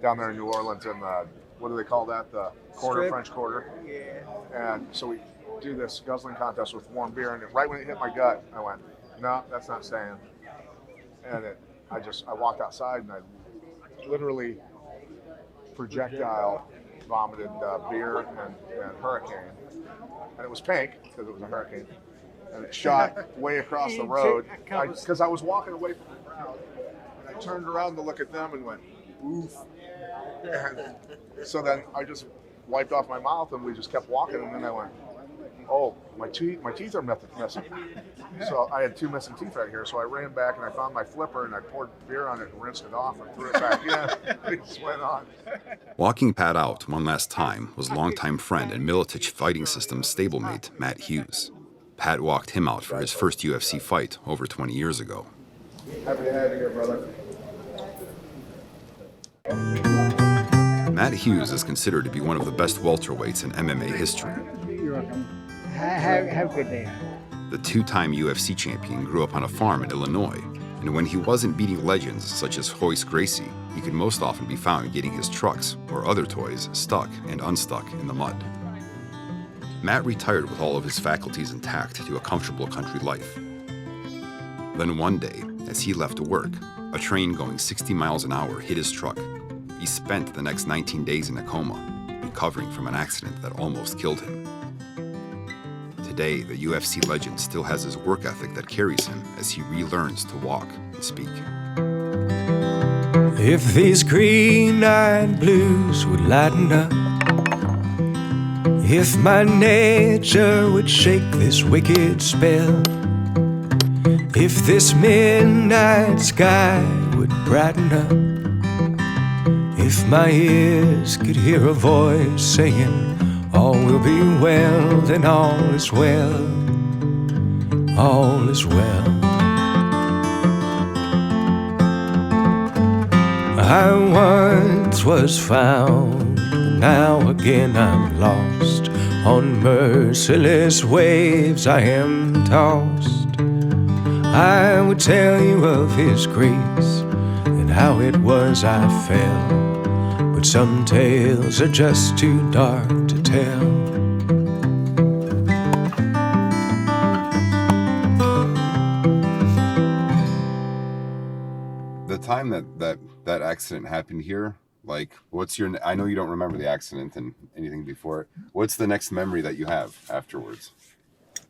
down there in New Orleans in the, what do they call that? The quarter, Strip. French Quarter. Yeah. And so we do this guzzling contest with warm beer, and right when it hit my gut, I went, no, that's not staying. And I walked outside and I literally projectile vomited beer and hurricane. And it was pink because it was a hurricane. And it shot way across the road because I was walking away from the crowd. And I turned around to look at them and went, oof. And so then I just wiped off my mouth and we just kept walking. And then I went, oh, my teeth are missing. So I had 2 missing teeth right here. So I ran back and I found my flipper and I poured beer on it and rinsed it off and threw it back in. It just went on. Walking Pat out one last time was longtime friend and Miletich Fighting Systems stablemate Matt Hughes. Pat walked him out for his first UFC fight over 20 years ago. Happy to have you here, brother. Matt Hughes is considered to be one of the best welterweights in MMA history. You're welcome. Have a good day. The 2-time UFC champion grew up on a farm in Illinois, and when he wasn't beating legends such as Royce Gracie, he could most often be found getting his trucks or other toys stuck and unstuck in the mud. Matt retired with all of his faculties intact to a comfortable country life. Then one day, as he left to work, a train going 60 miles an hour hit his truck. He spent the next 19 days in a coma, recovering from an accident that almost killed him. Today, the UFC legend still has his work ethic that carries him as he relearns to walk and speak. If these green-eyed blues would lighten up, if my nature would shake this wicked spell, if this midnight sky would brighten up, if my ears could hear a voice saying, all will be well, then all is well, all is well. I once was found, now again I'm lost. On merciless waves I am tossed. I would tell you of His grace and how it was I fell, but some tales are just too dark to tell. The time that accident happened here, like, I know you don't remember the accident and anything before it. What's the next memory that you have afterwards?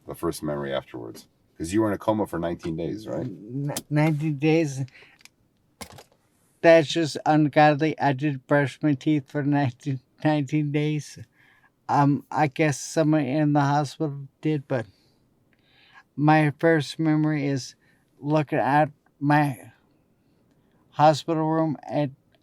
The first memory afterwards? Because you were in a coma for 19 days, right? 19 days. That's just ungodly. I did brush my teeth for 19 days. I guess someone in the hospital did, but my first memory is looking at my hospital room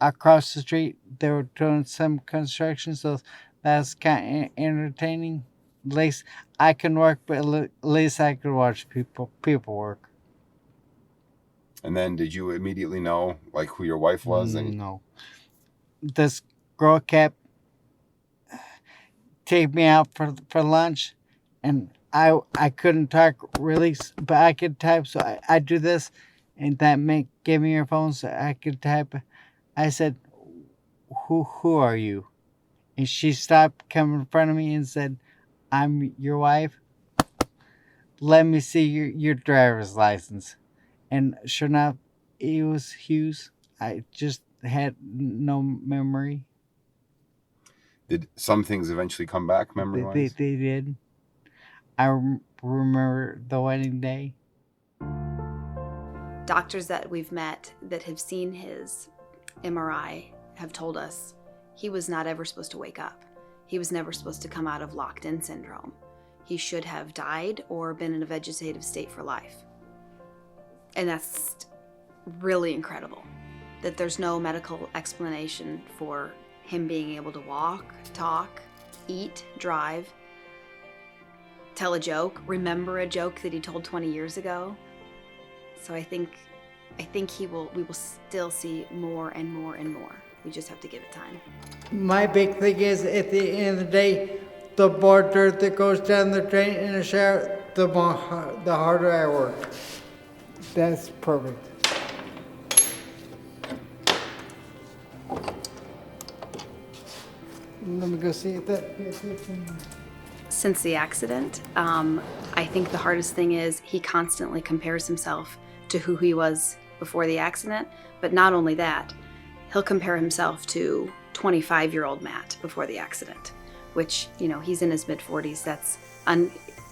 across the street. They were doing some construction, so that's kind of entertaining. At least I can work, but at least I could watch people work. And then did you immediately know, like, who your wife was? No. This girl kept taking me out for lunch, and I couldn't talk really, but I could type, so I do this, and that gave me your phone so I could type. I said, who are you? And she stopped coming in front of me and said, I'm your wife. Let me see your driver's license. And sure enough, it was Hughes. I just had no memory. Did some things eventually come back memory-wise? They did. I remember the wedding day. Doctors that we've met that have seen his MRI have told us he was not ever supposed to wake up. He was never supposed to come out of locked-in syndrome. He should have died or been in a vegetative state for life. And that's really incredible, that there's no medical explanation for him being able to walk, talk, eat, drive, tell a joke, remember a joke that he told 20 years ago. So I think we will still see more and more and more. We just have to give it time. My big thing is, at the end of the day, the more dirt that goes down the drain in the shower, the harder I work. That's perfect. Let me go see if that fits. Since the accident, I think the hardest thing is he constantly compares himself to who he was before the accident. But not only that, he'll compare himself to 25-year-old Matt before the accident, which, you know, he's in his mid-40s. That's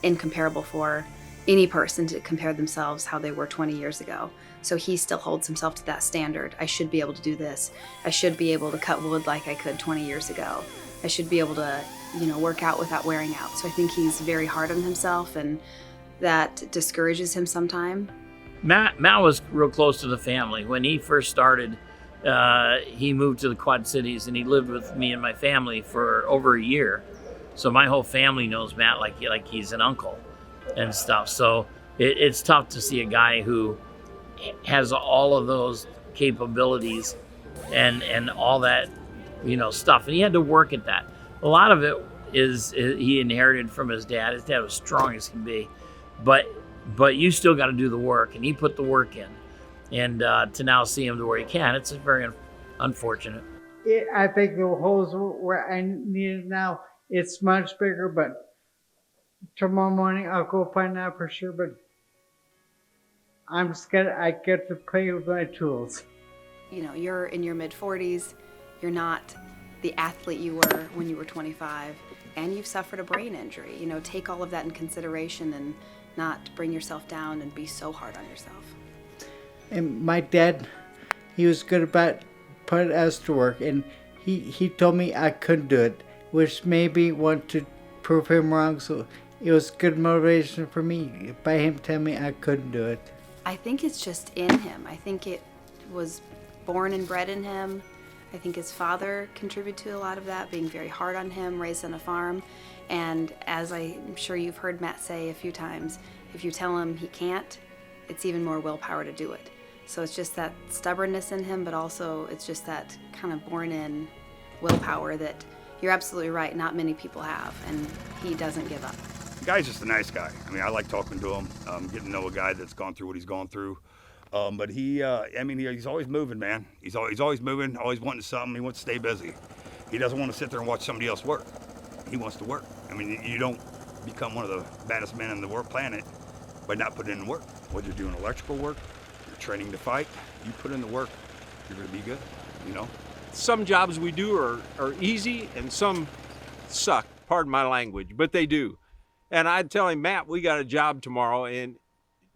incomparable for any person to compare themselves how they were 20 years ago. So he still holds himself to that standard. I should be able to do this. I should be able to cut wood like I could 20 years ago. I should be able to, you know, work out without wearing out. So I think he's very hard on himself, and that discourages him sometimes. Matt was real close to the family. When he first started, he moved to the Quad Cities, and he lived with me and my family for over a year. So my whole family knows Matt like he's an uncle and stuff. So it's tough to see a guy who has all of those capabilities and all that, you know, stuff. And he had to work at that. A lot of it is he inherited from his dad. His dad was strong as can be, but you still got to do the work, and he put the work in. And to now see him to where he can, it's very unfortunate. I think the holes where I need it now, it's much bigger, but tomorrow morning I'll go find out for sure. But I'm scared I get to play with my tools. You know, you're in your mid-40s. You're not the athlete you were when you were 25, and you've suffered a brain injury. You know, take all of that in consideration and not bring yourself down and be so hard on yourself. And my dad, he was good about putting us to work, and he told me I couldn't do it, which maybe want to prove him wrong. So it was good motivation for me by him telling me I couldn't do it. I think it's just in him. I think it was born and bred in him. I think his father contributed to a lot of that, being very hard on him, raised on a farm. And as I'm sure you've heard Matt say a few times, if you tell him he can't, it's even more willpower to do it. So it's just that stubbornness in him, but also it's just that kind of born-in willpower that you're absolutely right, not many people have, and he doesn't give up. The guy's just a nice guy. I mean, I like talking to him, getting to know a guy that's gone through what he's gone through. But he's always moving, man. He's always moving, always wanting something. He wants to stay busy. He doesn't want to sit there and watch somebody else work. He wants to work. I mean, you don't become one of the baddest men on the world planet by not putting in work. Whether you're doing electrical work, you're training to fight, you put in the work, you're going to be good, you know? Some jobs we do are easy and some suck, pardon my language, but they do. And I'd tell him, Matt, we got a job tomorrow and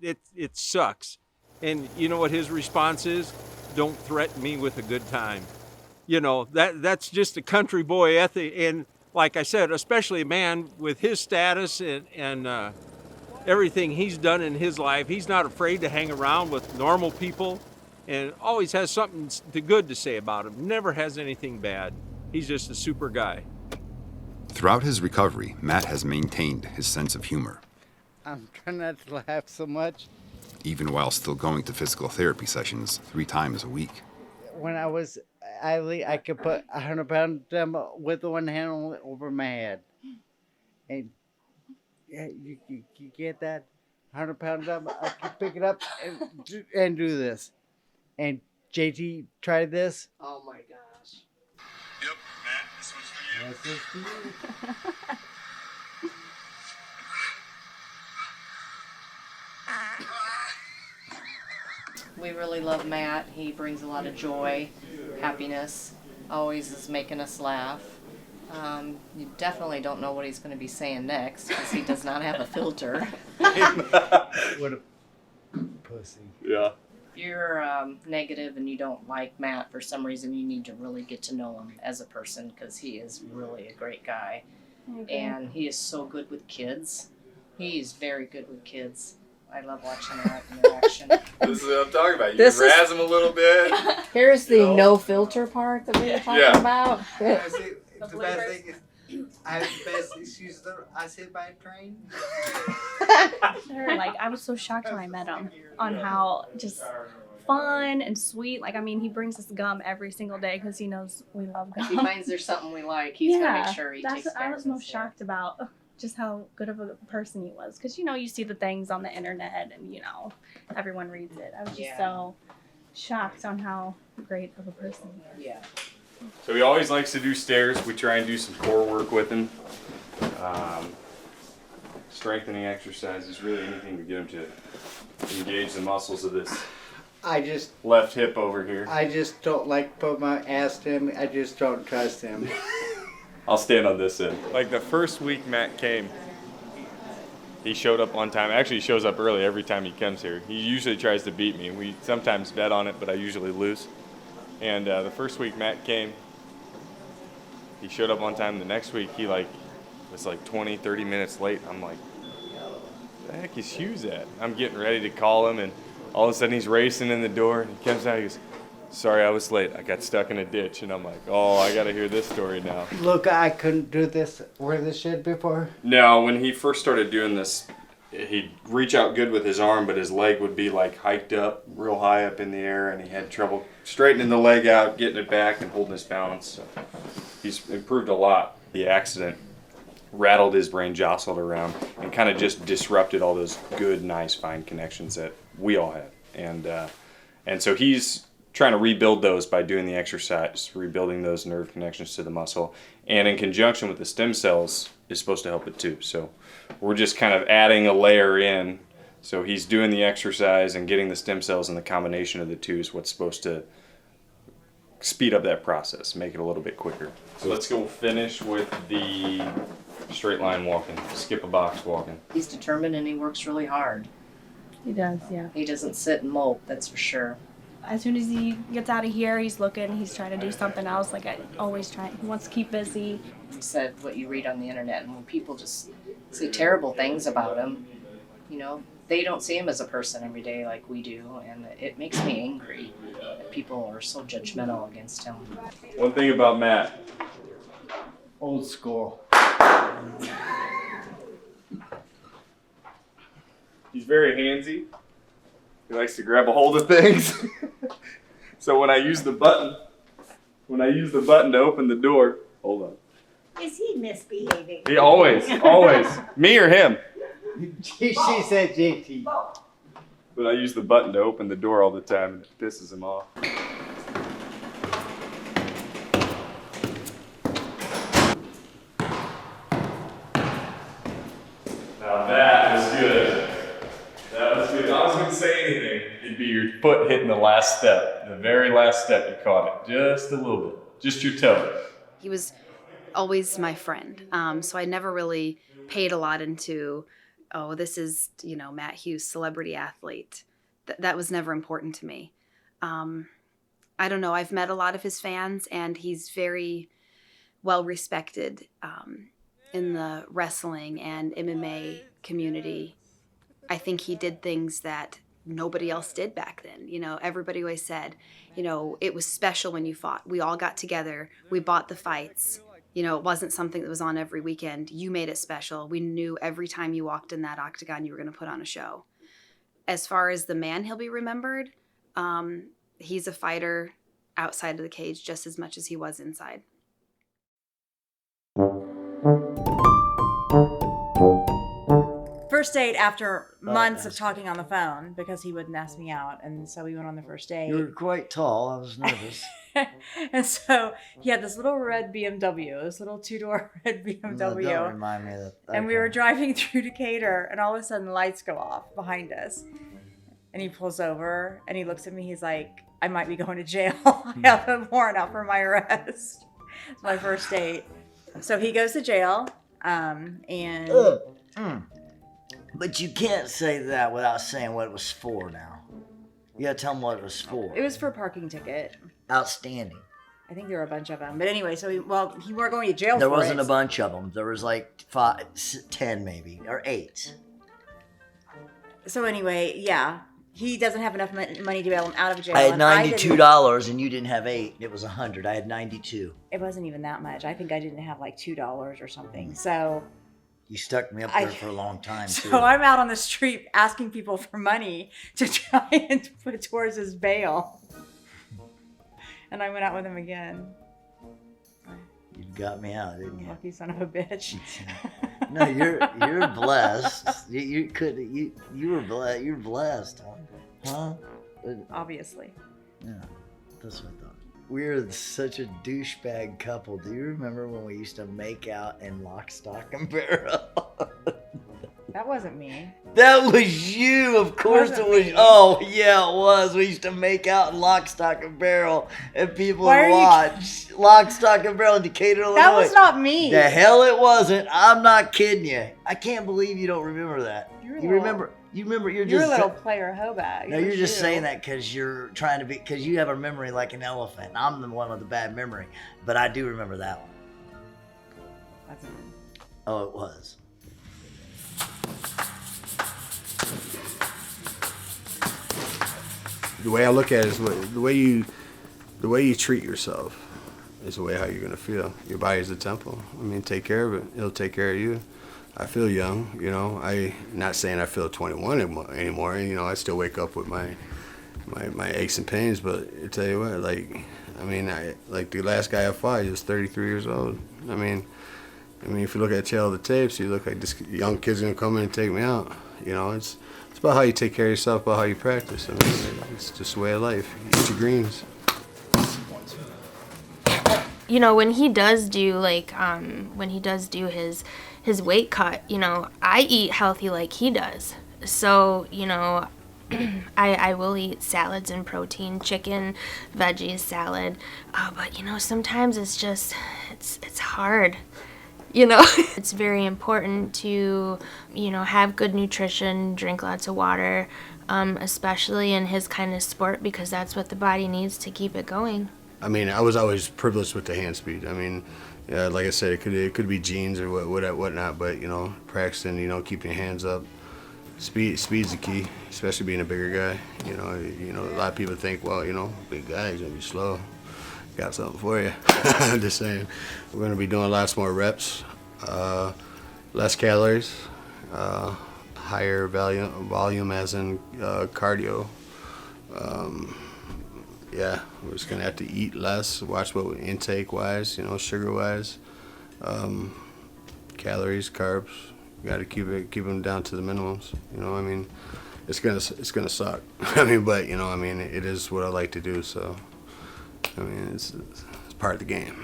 it sucks. And you know what his response is? Don't threaten me with a good time. You know, that's just a country boy ethic. And like I said, especially a man with his status and everything he's done in his life, he's not afraid to hang around with normal people and always has something good to say about him. Never has anything bad. He's just a super guy. Throughout his recovery, Matt has maintained his sense of humor. I'm trying not to laugh so much. Even while still going to physical therapy sessions 3 times a week. When I was athlete, I could put 100-pound dumbbell with one hand over my head. And yeah, you get that 100-pound dumbbell? I could pick it up and do this. And JT tried this. Oh my gosh. Yep, Matt, this one's for you. This is for you. We really love Matt. He brings a lot of joy, happiness, always is making us laugh. You definitely don't know what he's going to be saying next because he does not have a filter. What a pussy. Yeah. If you're negative and you don't like Matt for some reason, you need to really get to know him as a person because he is really a great guy. Okay. And he is so good with kids. He's very good with kids. I love watching that interaction. This is what I'm talking about. You This can is- razz him a little bit. Here's the no filter part that we were talking Yeah. about. The best thing is, I have the best excuse that I sit by a train. Like, I was so shocked when I met him on how just fun and sweet. Like, I mean, he brings us gum every single day because he knows we love gum. If he finds there's something we like, he's gonna make sure he takes care of it. I was most shocked about just how good of a person he was. Because, you know, you see the things on the internet and, you know, everyone reads it. I was just so shocked on how great of a person he is. Yeah. So he always likes to do stairs. We try and do some core work with him. Strengthening exercises, really anything to get him to engage the muscles of this left hip over here. I just don't like put my ass to him. I just don't trust him. I'll stand on this end. Like the first week Matt came, he showed up on time. Actually, he shows up early every time he comes here. He usually tries to beat me. We sometimes bet on it, but I usually lose. And the first week Matt came, he showed up on time. The next week he was like 20, 30 minutes late. I'm like, where the heck is Hughes at? I'm getting ready to call him, and all of a sudden he's racing in the door, and he comes out, he goes, sorry, I was late. I got stuck in a ditch. And I'm like, oh, I got to hear this story now. Look, I couldn't do this where this shit before. No, when he first started doing this, he'd reach out good with his arm, but his leg would be like hiked up real high up in the air, and he had trouble straightening the leg out, getting it back, and holding his balance. So he's improved a lot. The accident rattled his brain, jostled around, and kind of just disrupted all those good, nice, fine connections that we all had. And so he's trying to rebuild those by doing the exercise, rebuilding those nerve connections to the muscle, and in conjunction with the stem cells is supposed to help it too. So we're just kind of adding a layer in. So he's doing the exercise and getting the stem cells, and the combination of the two is what's supposed to speed up that process, make it a little bit quicker. So let's go finish with the straight line walking, skip a box walking. He's determined and he works really hard. He does, yeah. He doesn't sit and mope, that's for sure. As soon as he gets out of here, he's looking, he's trying to do something else. Like, I always try. He wants to keep busy. He said what you read on the internet, and when people just say terrible things about him, you know, they don't see him as a person every day like we do, and it makes me angry that people are so judgmental against him. One thing about Matt. Old school. He's very handsy. He likes to grab a hold of things. So when I use the button to open the door, hold on. Is he misbehaving? He always. Me or him. She said JT. But I use the button to open the door all the time, and it pisses him off. Now that was good. That was good. If I was going to say anything, it'd be your foot hitting the last step. The very last step, you caught it. Just a little bit. Just your toe. He was always my friend. So I never really paid a lot into, oh, this is, you know, Matt Hughes, celebrity athlete. That was never important to me. I don't know. I've met a lot of his fans, and he's very well respected in the wrestling and MMA community. I think he did things that nobody else did back then. You know, everybody always said, you know, it was special when you fought. We all got together. We bought the fights. You know, it wasn't something that was on every weekend. You made it special. We knew every time you walked in that octagon, you were going to put on a show. As far as the man he'll be remembered, he's a fighter outside of the cage just as much as he was inside. First date after months of talking on the phone because he wouldn't ask me out. And so we went on the first date. You were quite tall. I was nervous. And so he had this little red BMW, this little two-door red BMW. Don't remind me of that. And we were driving through Decatur, and all of a sudden lights go off behind us. And he pulls over, and he looks at me. He's like, I might be going to jail. I have a warrant out for my arrest. It's my first date. So he goes to jail, and... But you can't say that without saying what it was for now. You gotta tell them what it was for. It was for a parking ticket. Outstanding. I think there were a bunch of them. But anyway, so he weren't going to jail There for it. wasn't a bunch of them. There was like 10 maybe, or 8. So anyway, yeah. He doesn't have enough money to bail him out of jail. I had $92 and you didn't have 8. It was 100. I had 92. It wasn't even that much. I think I didn't have like $2 or something. So You stuck me up there for a long time, too. So I'm out on the street asking people for money to try and put towards his bail. And I went out with him again. You got me out, didn't you? Lucky son of a bitch. No, you're blessed. You were blessed. You're blessed, huh? Obviously. Yeah, that's what I thought. We're such a douchebag couple. Do you remember when we used to make out in Lock, Stock, and Barrel? That wasn't me. That was you, of course it was. Oh, yeah, it was. We used to make out in Lock, Stock, and Barrel, and people would watch Lock, Stock, and Barrel in Decatur, Illinois. That was not me. The hell it wasn't. I'm not kidding you. I can't believe you don't remember that. You remember. You're You're just a little player hoe bag. No, you're just saying that because you're trying to be, because you have a memory like an elephant. I'm the one with the bad memory, but I do remember that one. Oh, it was. The way I look at it is the way you treat yourself is the way how you're gonna feel. Your body's a temple. I mean, take care of it. It'll take care of you. I feel young, you know. Not saying I feel 21 anymore. You know, I still wake up with my aches and pains. But I tell you what, like the last guy I fought, he was 33 years old. I mean, if you look at the tail of the tapes, you look like this young kid's gonna come in and take me out. You know, it's about how you take care of yourself, about how you practice. I mean, it's just the way of life. You eat your greens. You know, when he does do his weight cut, you know, I eat healthy like he does. So, you know, I will eat salads and protein, chicken, veggies, salad. But, you know, sometimes it's just, it's hard. You know, it's very important to, you know, have good nutrition, drink lots of water, especially in his kind of sport, because that's what the body needs to keep it going. I mean, I was always privileged with the hand speed. I mean, like I said, it could be genes or whatnot, but you know, practicing, you know, keeping your hands up. Speed's the key, especially being a bigger guy. You know, a lot of people think, well, you know, big guy, he's gonna be slow. Got something for you. I'm just saying, we're gonna be doing lots more reps, less calories, higher volume as in cardio. Yeah, we're just gonna have to eat less, watch what we intake wise, you know, sugar wise, calories, carbs. We got to keep them down to the minimums. You know, I mean, it's gonna suck. I mean, but you know, I mean, it is what I like to do. So, I mean, it's part of the game.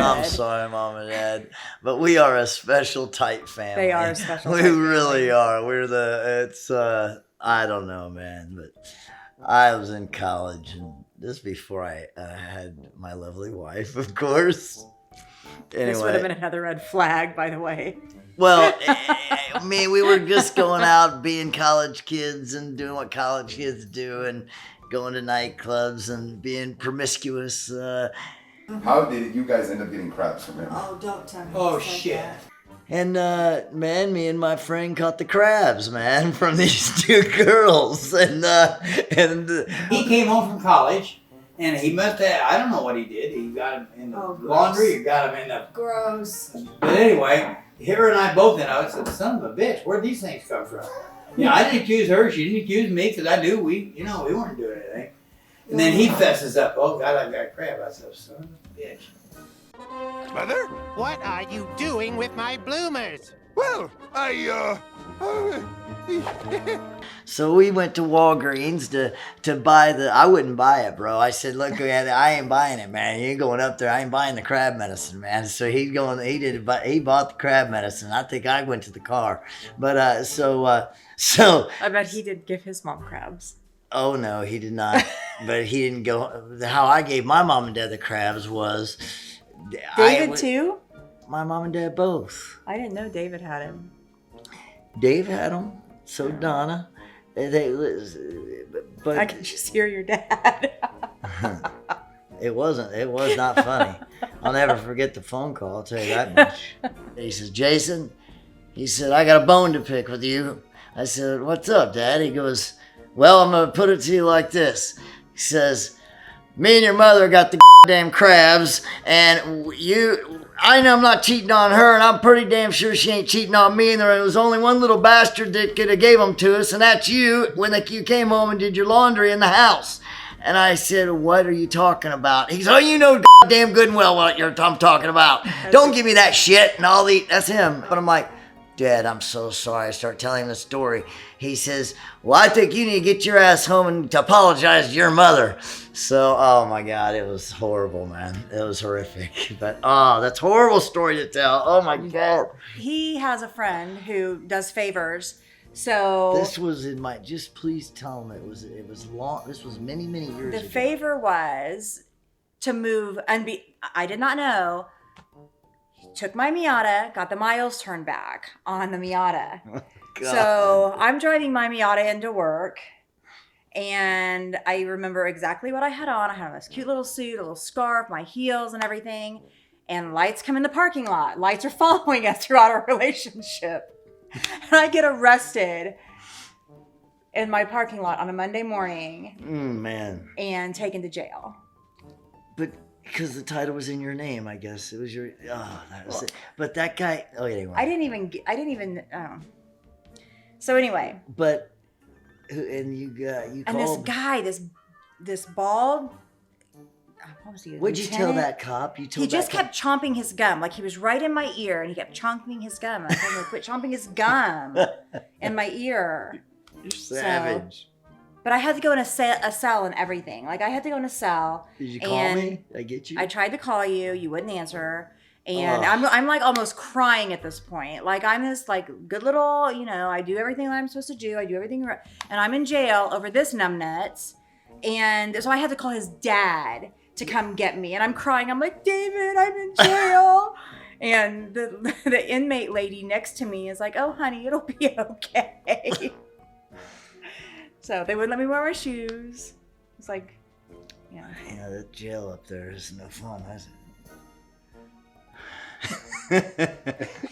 I'm sorry, Mom and Dad, but we are a special type family. They are a special We type really are. I don't know, man, but I was in college, and this before I had my lovely wife, of course. Anyway. This would have been another red flag, by the way. Well, I mean, we were just going out being college kids and doing what college kids do and going to nightclubs and being promiscuous. How did you guys end up getting crabs from him? Oh, don't tell me. Oh, shit. And, man, me and my friend caught the crabs, man, from these two girls. And he came home from college, and he must have, I don't know what he did. He got him in the laundry, or got him in the... Gross. But anyway, her and I both, and I said, son of a bitch, where'd these things come from? You know, I didn't accuse her, she didn't accuse me, because I knew we weren't doing anything. And then he fesses up, oh, God, I got crab. I said, son of a bitch. Mother? What are you doing with my bloomers? Well, So we went to Walgreens to buy I wouldn't buy it, bro. I said, look, man, I ain't buying it, man. You ain't going up there. I ain't buying the crab medicine, man. So he bought the crab medicine. I think I went to the car. But, so. I bet he did give his mom crabs. Oh, no, he did not. But he didn't go. How I gave my mom and dad the crabs was. David, too? My mom and dad both. I didn't know David had him. Dave had them. So Donna. But I can just hear your dad. It was not funny. I'll never forget the phone call, I'll tell you that much. He says, Jason, he said, I got a bone to pick with you. I said, what's up, Dad? He goes, well, I'm going to put it to you like this. He says, me and your mother got the damn crabs, and I know I'm not cheating on her, and I'm pretty damn sure she ain't cheating on me, and there was only one little bastard that could have gave them to us, and that's you, when you came home and did your laundry in the house. And I said, what are you talking about? He said, oh, you know damn good and well what I'm talking about. Don't give me that shit, and I'll eat. That's him. But I'm like, Dad, I'm so sorry. I start telling him the story. He says, well, I think you need to get your ass home and to apologize to your mother. So, oh my God, it was horrible, man. It was horrific. But, that's a horrible story to tell. Oh my God. He has a friend who does favors. So this was in my, just please tell him it was long. This was many, many years ago. The favor was to move and I did not know. Took my Miata, got the miles turned back on the Miata. God. So I'm driving my Miata into work, and I remember exactly what I had on. I had on this cute little suit, a little scarf, my heels and everything, and lights come in the parking lot. Lights are following us throughout our relationship. And I get arrested in my parking lot on a Monday morning. Man. And taken to jail. But because the title was in your name, I guess. It was your, that was it. But that guy, anyway. I didn't even, So anyway. But, and you and called. this guy, this bald, what was he? What'd you tell that cop? He just kept chomping his gum. Like he was right in my ear and he kept chomping his gum. I told him to quit chomping his gum in my ear. You're savage. But I had to go in a cell and everything. Like I had to go in a cell. Did you call me? Did I get you? I tried to call you. You wouldn't answer. And I'm like almost crying at this point. Like I'm this like good little, I do everything that I'm supposed to do. I do everything right. And I'm in jail over this numbnuts. And so I had to call his dad to come get me. And I'm crying. I'm like, David, I'm in jail. And the inmate lady next to me is like, oh, honey, it'll be okay. So they wouldn't let me wear my shoes. It's like, Yeah, that jail up there is no fun, is it?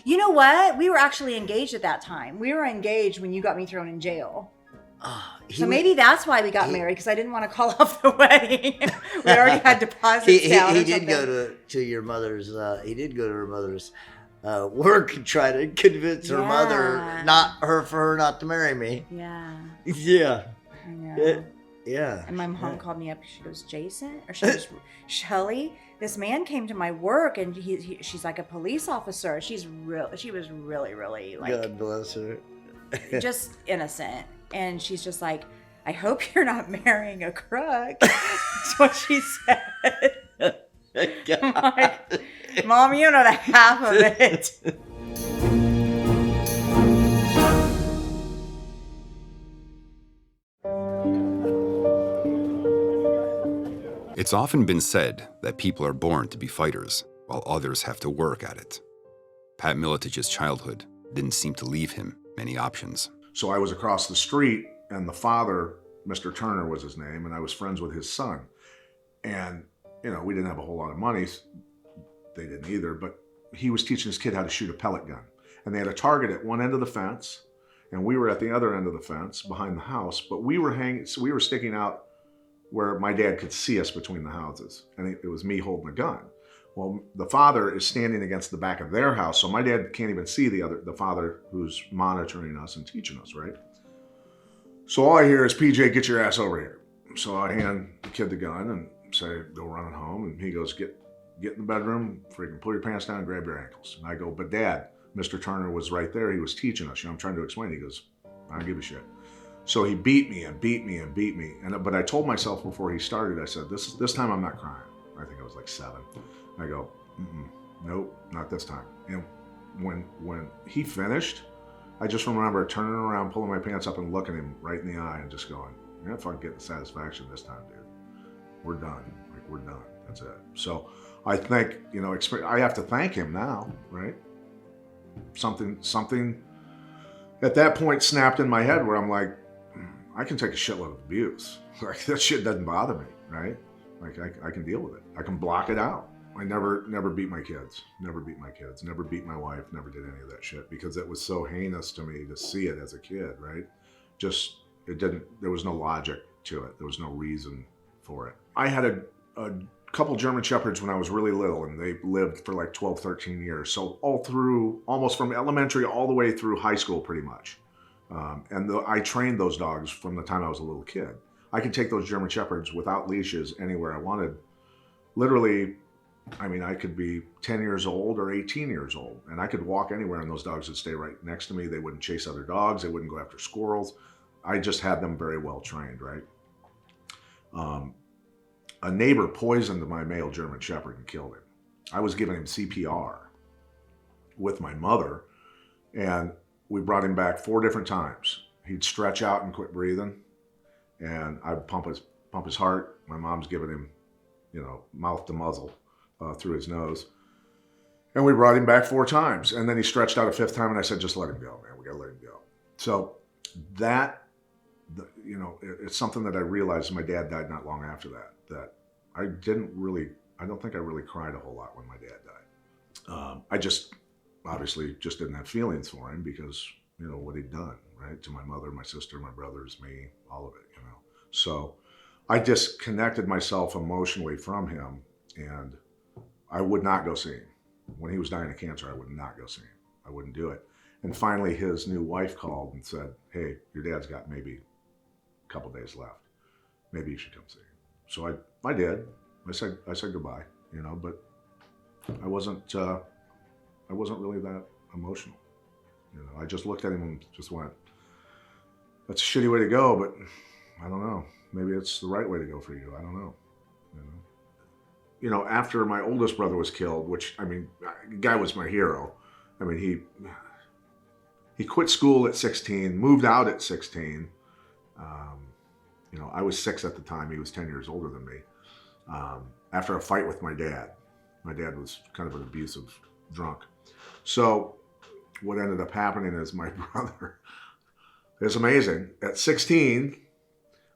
You know what? We were actually engaged at that time. We were engaged when you got me thrown in jail. So maybe that's why we got married, because I didn't want to call off the wedding. We already had deposits down. He did go to your mother's. He did go to her mother's work and try to convince her mother for her not to marry me. Yeah. Yeah. I know. Yeah. And my mom called me up. She goes, Jason, or she goes, Shelly, this man came to my work, and she's like a police officer. She was really like. God bless her. Just innocent. And she's just like, I hope you're not marrying a crook. That's what she said. I'm like, Mom, you know the half of it. It's often been said that people are born to be fighters, while others have to work at it. Pat Miletich's childhood didn't seem to leave him many options. So I was across the street, and the father, Mr. Turner was his name, and I was friends with his son. And, we didn't have a whole lot of money. They didn't either, but he was teaching his kid how to shoot a pellet gun. And they had a target at one end of the fence, and we were at the other end of the fence behind the house, but we were sticking out where my dad could see us between the houses. And it was me holding a gun. Well, the father is standing against the back of their house, so my dad can't even see the father who's monitoring us and teaching us, right? So all I hear is, PJ, get your ass over here. So I hand the kid the gun and say, go running home. And he goes, get in the bedroom, freaking pull your pants down, grab your ankles. And I go, but Dad, Mr. Turner was right there. He was teaching us. I'm trying to explain. He goes, I don't give a shit. So he beat me and beat me and beat me. But I told myself before he started, I said, this time I'm not crying. I think I was like 7. I go, nope, not this time. And when he finished, I just remember turning around, pulling my pants up and looking him right in the eye and just going, you're not fucking getting the satisfaction this time, dude. We're done. Like, we're done. That's it. So I think, I have to thank him now, right? Something at that point snapped in my head where I'm like, I can take a shitload of abuse. Like, that shit doesn't bother me, right? Like, I can deal with it. I can block it out. I never beat my kids. Never beat my kids. Never beat my wife. Never did any of that shit because it was so heinous to me to see it as a kid, right? There was no logic to it. There was no reason for it. I had a couple German Shepherds when I was really little, and they lived for like 12, 13 years. So all through, almost from elementary all the way through high school pretty much. I trained those dogs from the time I was a little kid. I could take those German Shepherds without leashes anywhere I wanted. Literally, I mean, I could be 10 years old or 18 years old, and I could walk anywhere and those dogs would stay right next to me. They wouldn't chase other dogs. They wouldn't go after squirrels. I just had them very well trained, right? A neighbor poisoned my male German Shepherd and killed him. I was giving him CPR with my mother, and we brought him back 4 different times. He'd stretch out and quit breathing, and I'd pump his heart. My mom's giving him, you know, mouth to muzzle through his nose. And we brought him back 4 times, and then he stretched out a 5th time, and I said, just let him go, man. We got to let him go. So that, you know, it's something that I realized my dad died not long after that I don't think I really cried a whole lot when my dad died. I just obviously just didn't have feelings for him because, you know, what he'd done, right? To my mother, my sister, my brothers, me, all of it, you know. So I disconnected myself emotionally from him, and I would not go see him. When he was dying of cancer, I would not go see him. I wouldn't do it. And finally, his new wife called and said, hey, your dad's got maybe a couple days left. Maybe you should come see him. So I did. I said goodbye, you know, but I wasn't really that emotional. You know, I just looked at him and just went, that's a shitty way to go, but I don't know. Maybe it's the right way to go for you. I don't know. You know, after my oldest brother was killed, which, I mean, the guy was my hero. I mean, he quit school at 16, moved out at 16. You know, I was 6 at the time. He was 10 years older than me. After a fight with my dad. My dad was kind of an abusive drunk. So what ended up happening is my brother, it's amazing, at 16,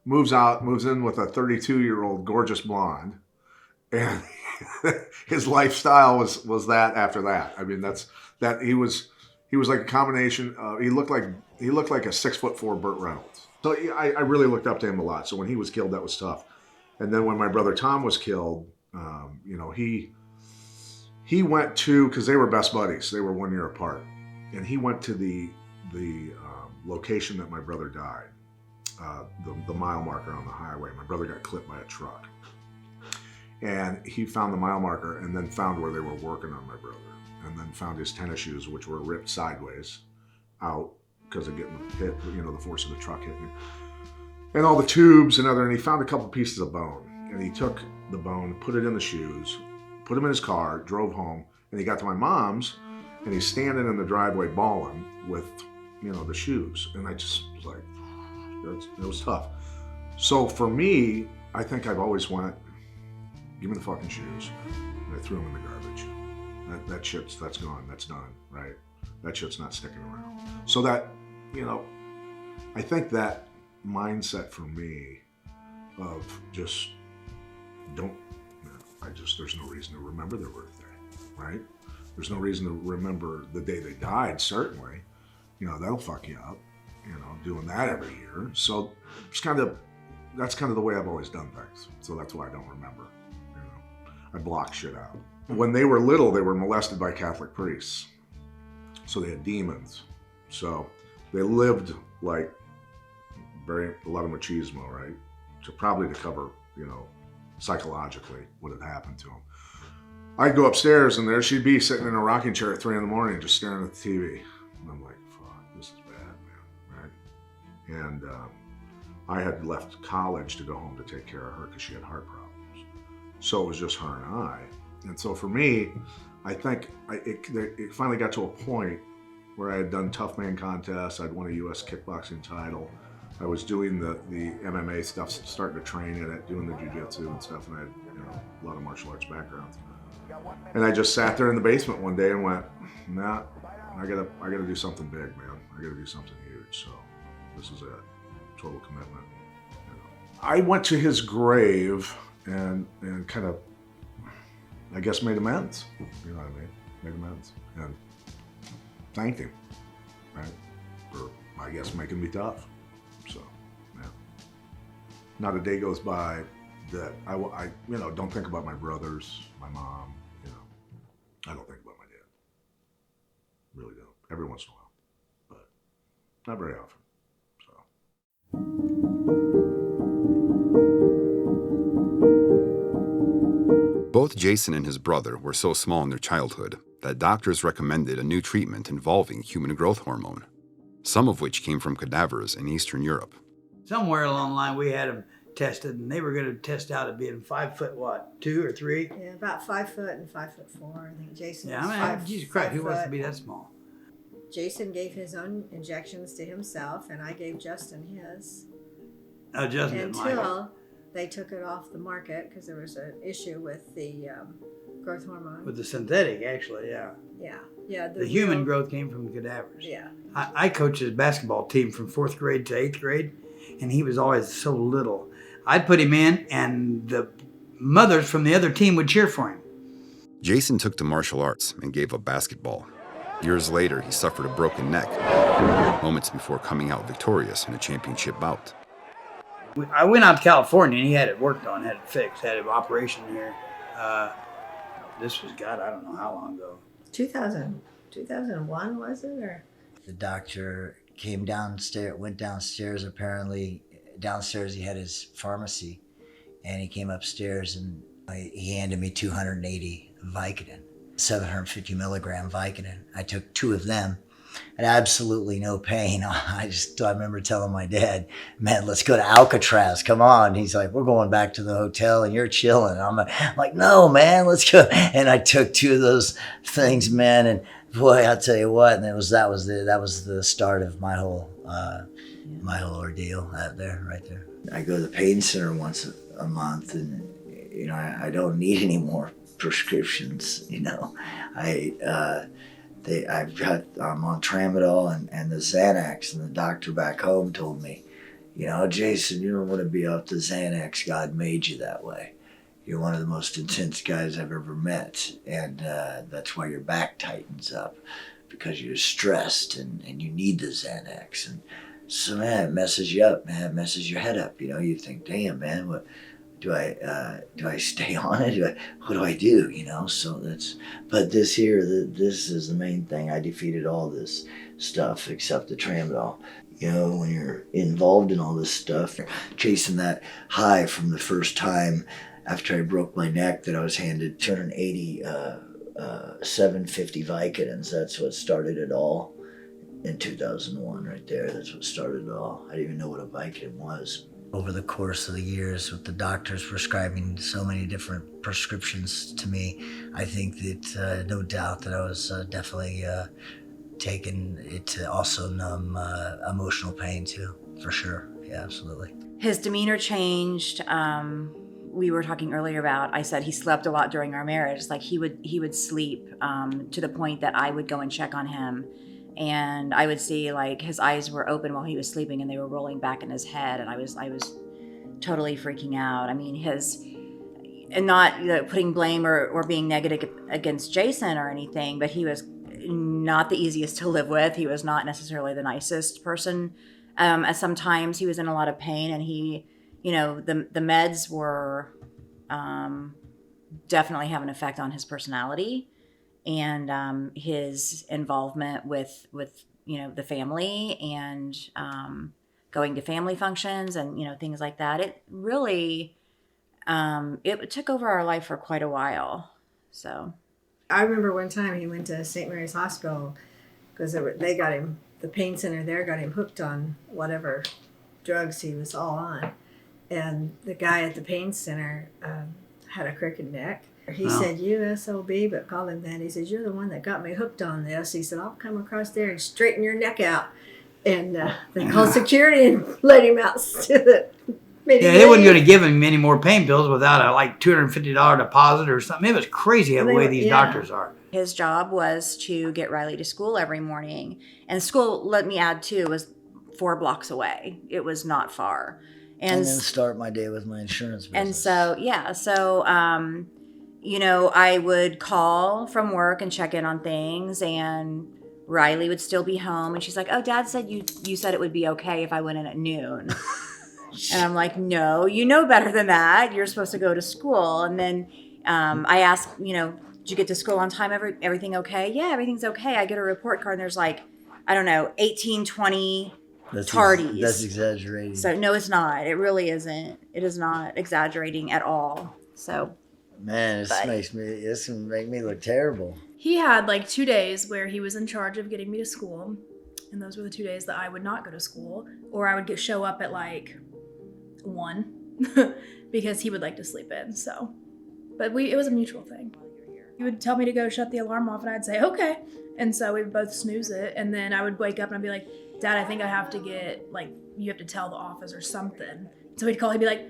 moves in with a 32-year-old gorgeous blonde. And his lifestyle was that after that. I mean, he was like a combination. He looked like a 6'4" Burt Reynolds. So I really looked up to him a lot. So when he was killed, that was tough. And then when my brother Tom was killed, you know, he went to, because they were best buddies. They were 1 year apart, and he went to the location that my brother died, the mile marker on the highway. My brother got clipped by a truck. And he found the mile marker and then found where they were working on my brother, and then found his tennis shoes, which were ripped sideways out because of getting hit, you know, the force of the truck hitting him. And all the tubes and he found a couple pieces of bone. And he took the bone, put it in the shoes, put them in his car, drove home, and he got to my mom's, and he's standing in the driveway bawling with, you know, the shoes. And I just was like, it was tough. So for me, I think I've always went, give me the fucking shoes. And I threw them in the garbage. That's gone. That's done, right? That shit's not sticking around. So that, you know, I think that mindset for me of just there's no reason to remember their birthday, right? There's no reason to remember the day they died, certainly. You know, that'll fuck you up, you know, doing that every year. So that's kind of the way I've always done things. So that's why I don't remember. I block shit out. When they were little, they were molested by Catholic priests. So they had demons. So they lived like a lot of machismo, right? Probably to cover, you know, psychologically what had happened to them. I'd go upstairs and there she'd be sitting in a rocking chair at 3 a.m. just staring at the TV. And I'm like, fuck, this is bad, man, right? And I had left college to go home to take care of her because she had heart problems. So it was just her and I. And so for me, I think it finally got to a point where I had done tough man contests. I'd won a U.S. kickboxing title. I was doing the MMA stuff, starting to train in it, doing the jiu-jitsu and stuff, and I had, you know, a lot of martial arts backgrounds. And I just sat there in the basement one day and went, nah, I gotta do something big, man. I gotta do something huge. So this is it. Total commitment. You know. I went to his grave and kind of, I guess, made amends. You know what I mean? Made amends. And thanked him, right? For, I guess, making me tough. So, yeah. Not a day goes by that I don't think about my brothers, my mom, I don't think about my dad. Really don't. Every once in a while, but not very often. Both Jason and his brother were so small in their childhood that doctors recommended a new treatment involving human growth hormone, some of which came from cadavers in Eastern Europe. Somewhere along the line, we had them tested, and they were going to test out at being 5 foot, what, 2 or 3? Yeah, about 5 foot and 5'4". I think Jason was Jesus Christ, who wants to be that small? Jason gave his own injections to himself, and I gave Justin his. Oh, Justin didn't like it. Until they took it off the market because there was an issue with the growth hormone. With the synthetic, actually, yeah. Yeah. The human growth came from cadavers. Yeah. I coached his basketball team from 4th grade to 8th grade, and he was always so little. I'd put him in, and the mothers from the other team would cheer for him. Jason took to martial arts and gave up basketball. Years later, he suffered a broken neck, moments before coming out victorious in a championship bout. I went out to California, and he had it worked on, had it fixed, had an operation here. This was, God, I don't know how long ago. 2001, was it? Or? The doctor came downstairs, went downstairs. Apparently, downstairs he had his pharmacy, and he came upstairs and he handed me 280 Vicodin, 750 milligram Vicodin. I took 2 of them. Had absolutely no pain. I remember telling my dad, man, let's go to Alcatraz. Come on. He's like, we're going back to the hotel and you're chilling. I'm like, no, man, let's go. And I took 2 of those things, man. And boy, I'll tell you what. And that was the start of my whole ordeal out there, right there. I go to the pain center once a month, and I don't need any more prescriptions. I'm on Tramadol and the Xanax, and the doctor back home told me, Jason, you don't want to be off the Xanax. God made you that way. You're one of the most intense guys I've ever met, and that's why your back tightens up, because you're stressed and you need the Xanax. And so, man, it messes you up, man. It messes your head up. You think, damn, man, what? Do I stay on it? What do I do? So but this is the main thing. I defeated all this stuff except the Tramadol. When you're involved in all this stuff, chasing that high from the first time after I broke my neck that I was handed 280 750 Vicodins. That's what started it all in 2001 right there. That's what started it all. I didn't even know what a Vicodin was. Over the course of the years, with the doctors prescribing so many different prescriptions to me, I think that no doubt that I was definitely taking it to also numb emotional pain too, for sure. Yeah, absolutely. His demeanor changed. We were talking earlier about, I said he slept a lot during our marriage. Like he would sleep to the point that I would go and check on him. And I would see like his eyes were open while he was sleeping and they were rolling back in his head. And I was totally freaking out. I mean, and not putting blame or being negative against Jason or anything, but he was not the easiest to live with. He was not necessarily the nicest person. As sometimes he was in a lot of pain, and he, the meds were definitely have an effect on his personality. And his involvement with the family and going to family functions and things like that. It really it took over our life for quite a while. So I remember one time he went to St. Mary's Hospital because they got him, the pain center there got him hooked on whatever drugs he was all on, and the guy at the pain center had a crooked neck. He said, you SOB, but called him that. He said, you're the one that got me hooked on this. He said, I'll come across there and straighten your neck out. And they called security and let him out. They wasn't going to give him any more pain pills without a $250 deposit or something. It was crazy the way these doctors are. His job was to get Riley to school every morning. And school, let me add too, was 4 blocks away. It was not far. And then start my day with my insurance business. And so, I would call from work and check in on things, and Riley would still be home, and she's like, oh, Dad said you said it would be okay if I went in at noon. And I'm like, no, you know better than that. You're supposed to go to school. And then I asked, you know, did you get to school on time? Everything okay? Yeah, everything's okay. I get a report card and there's like, I don't know, 18, 20 tardies. That's exaggerating. So no, it's not. It really isn't. It is not exaggerating at all. So. Man, this can make me look terrible. He had like 2 days where he was in charge of getting me to school. And those were the 2 days that I would not go to school. Or I would show up at like 1 because he would like to sleep in. So, but it was a mutual thing. He would tell me to go shut the alarm off and I'd say, okay. And so we would both snooze it. And then I would wake up and I'd be like, Dad, I think I have to get, like, you have to tell the office or something. So he'd call, he'd be like,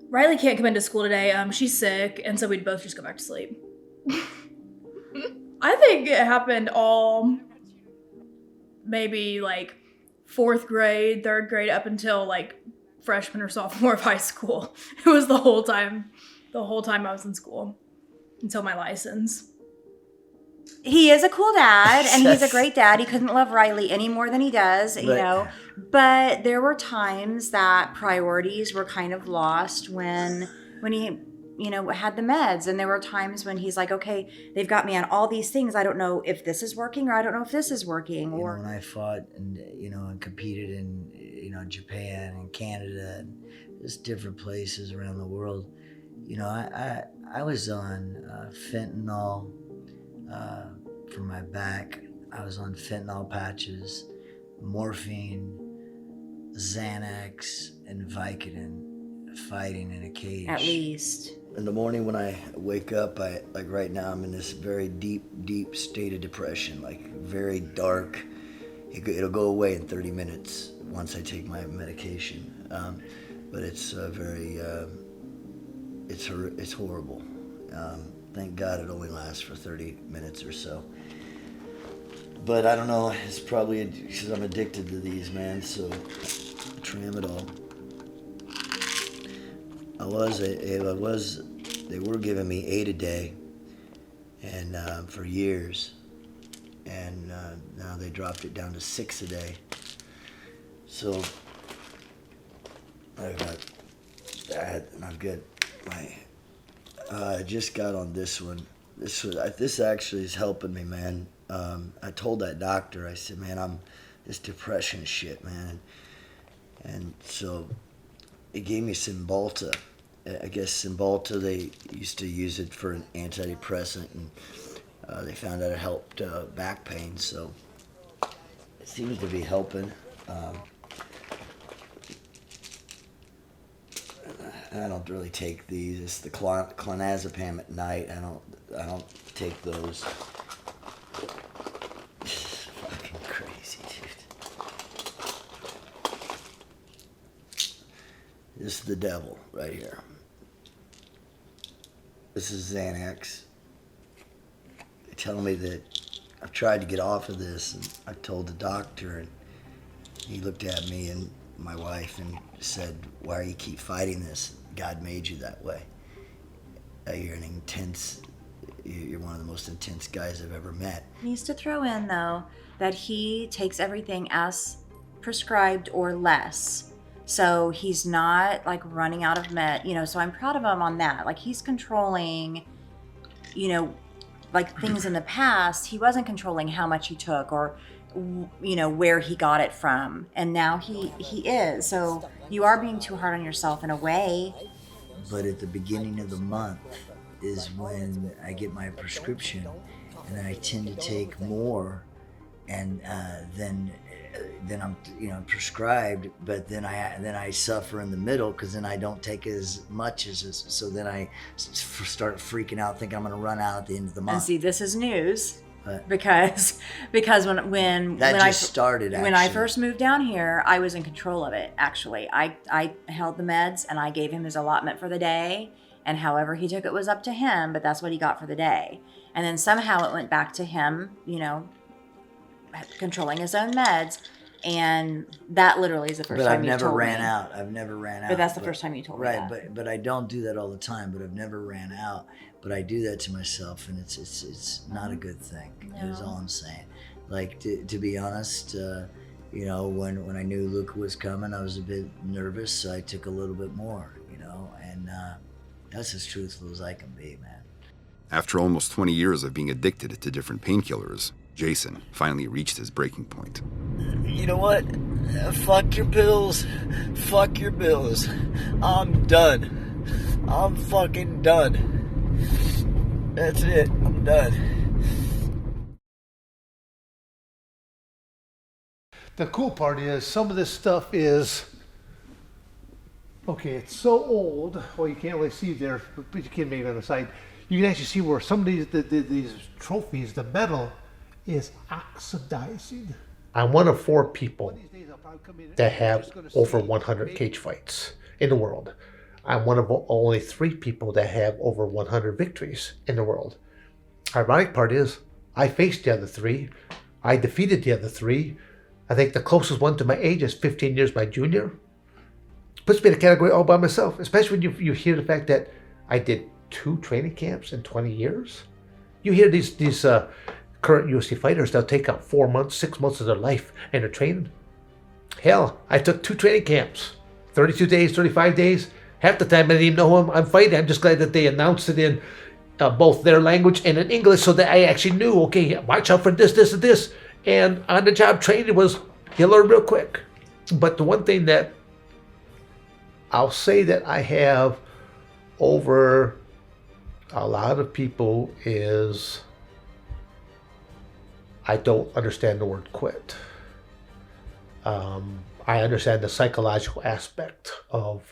Riley can't come into school today. She's sick. And so we'd both just go back to sleep. I think it happened all maybe like 4th grade, 3rd grade, up until like freshman or sophomore of high school. It was the whole time I was in school until my license. He is a cool dad, and he's a great dad. He couldn't love Riley any more than he does, you know. But there were times that priorities were kind of lost when he, you know, had the meds. And there were times when he's like, okay, they've got me on all these things. I don't know if this is working or I don't know if this is working. Or when I fought and, you know, and competed in, you know, Japan and Canada and just different places around the world, you know, I was on fentanyl for my back. I was on fentanyl patches, morphine, Xanax, and Vicodin, fighting in a cage. At least. In the morning when I wake up, like right now, I'm in this very deep state of depression, like very dark. It'll go away in 30 minutes once I take my medication. But it's it's horrible. Thank God it only lasts for 30 minutes or so. But I don't know, it's probably because I'm addicted to these, man, so tramadol. They were giving me 8 a day, and for years, and now they dropped it down to 6 a day. So I got that, and I've got I just got on this one. This actually is helping me, man. I told that doctor, I said, man, I'm this depression shit, man. And so he gave me Cymbalta. I guess Cymbalta, they used to use it for an antidepressant, and they found out it helped back pain, so it seems to be helping. I don't really take these. It's the clonazepam at night. I don't take those. It's fucking crazy, dude. This is the devil right here. This is Xanax. They're telling me that I've tried to get off of this, and I told the doctor, and he looked at me and my wife and said, why do you keep fighting this? God made you that way. You're one of the most intense guys I've ever met. Needs to throw in, though, that he takes everything as prescribed or less. So he's not like running out of med, you know, so I'm proud of him on that. Like he's controlling, you know, like things in the past, he wasn't controlling how much he took or, you know, where he got it from. And now he is. So you are being too hard on yourself in a way. But at the beginning of the month is when I get my prescription, and I tend to take more, and then I'm, you know, prescribed. But then I suffer in the middle because then I don't take as much as so then I start freaking out, thinking I'm going to run out at the end of the month. And see, this is news. Because when I first moved down here, I was in control of it. Actually, I held the meds and I gave him his allotment for the day, and however he took it was up to him. But that's what he got for the day. And then somehow it went back to him, you know, controlling his own meds, and that literally is the first time you told me. I've never ran out. But that's the first time you told me that. Right, but I don't do that all the time. But I've never ran out. But I do that to myself, and it's not a good thing. No. Is all I'm saying. Like to be honest, You know, when I knew Luca was coming, I was a bit nervous, so I took a little bit more, you know, and that's as truthful as I can be, man. After almost 20 years of being addicted to different painkillers, Jason finally reached his breaking point. You know what? Fuck your pills. Fuck your pills. I'm done. I'm fucking done. That's it. I'm done. The cool part is some of this stuff is, okay, it's so old, well, you can't really see there, but you can maybe on the side. You can actually see where some of these trophies, the metal, is oxidizing. I'm one of 4 people that have over 100 cage fights in the world. I'm one of only 3 people that have over 100 victories in the world. Ironic part is, I faced the other 3. I defeated the other 3. I think the closest one to my age is 15 years my junior. Puts me in a category all by myself, especially when you hear the fact that I did 2 training camps in 20 years. You hear these current UFC fighters, they'll take out 4 months, 6 months of their life and they're training. Hell, I took 2 training camps, 32 days, 35 days. Half the time I didn't even know who I'm fighting. I'm just glad that they announced it in both their language and in English so that I actually knew, okay, watch out for this, this, and this. And on-the-job training was, you learn real quick. But the one thing that I'll say that I have over a lot of people is I don't understand the word quit. I understand the psychological aspect of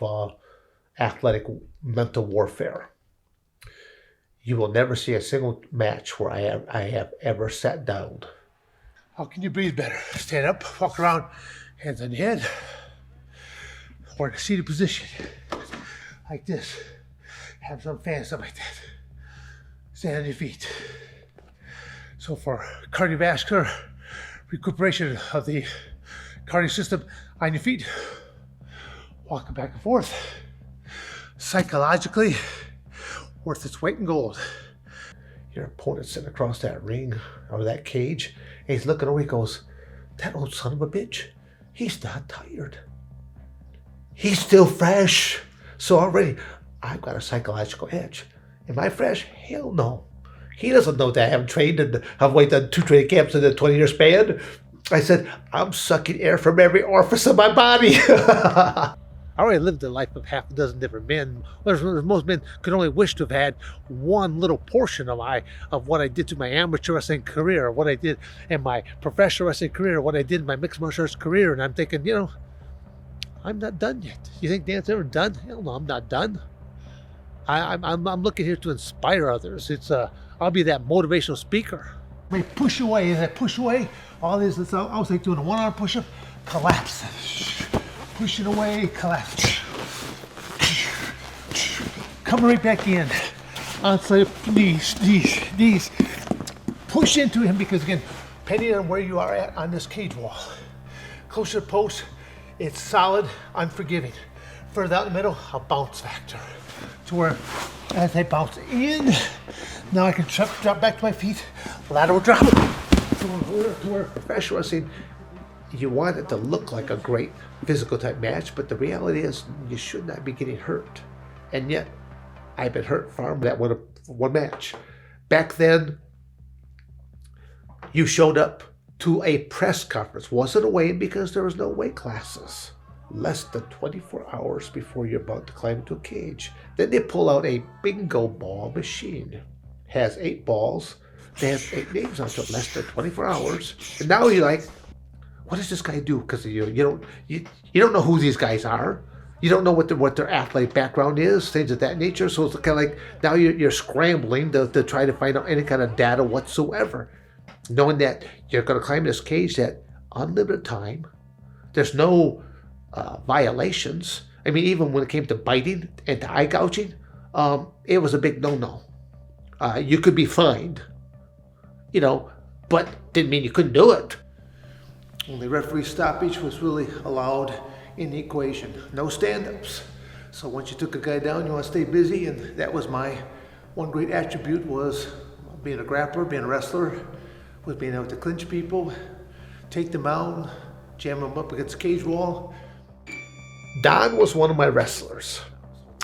athletic mental warfare. You will never see a single match where I have ever sat down. How can you breathe better? Stand up, walk around, hands on your head, or in a seated position, like this. Have some fans, stuff like that. Stand on your feet. So for cardiovascular recuperation of the cardiac system, on your feet, walking back and forth. Psychologically, worth its weight in gold. Your opponent's sitting across that ring or that cage, and he's looking over, he goes, that old son of a bitch, he's not tired. He's still fresh. So already, I've got a psychological edge. Am I fresh? Hell no. He doesn't know that I haven't trained and I've done 2 training camps in a 20-year span. I said, I'm sucking air from every orifice of my body. I already lived the life of half a dozen different men, whereas most men could only wish to have had one little portion of what I did to my amateur wrestling career, or what I did in my professional wrestling career, or what I did in my mixed martial arts career. And I'm thinking, you know, I'm not done yet. You think Dan's ever done? Hell no, I'm not done. I'm looking here to inspire others. I'll be that motivational speaker. When you push away, as I push away, all this, I was like doing a 1-arm push-up, collapse. Pushing away, collapse. Come right back in. Onto knees. Push into him because, again, depending on where you are at on this cage wall, closer to the post, it's solid, unforgiving. Further out in the middle, a bounce factor. To where, as I bounce in, now I can drop back to my feet, lateral drop. To where professional wrestling, you want it to look like a great physical type match, but the reality is you should not be getting hurt. And yet, I've been hurt from that one match. Back then, you showed up to a press conference. Wasn't a weigh-in because there was no weight classes. Less than 24 hours before you're about to climb into a cage. Then they pull out a bingo ball machine. Has 8 balls. They have 8 names on it. Less than 24 hours. And now you're like, what does this guy do? Because you don't know who these guys are. You don't know what their athletic background is, things of that nature. So it's kind of like now you're scrambling to try to find out any kind of data whatsoever, knowing that you're going to climb this cage at unlimited time. There's no violations. I mean, even when it came to biting and to eye gouging, it was a big no-no. You could be fined, but didn't mean you couldn't do it. Only referee stoppage was really allowed in the equation. No stand-ups. So once you took a guy down, you want to stay busy, and that was my one great attribute, was being a grappler, being a wrestler, was being able to clinch people, take them out, jam him up against the cage wall. Don was one of my wrestlers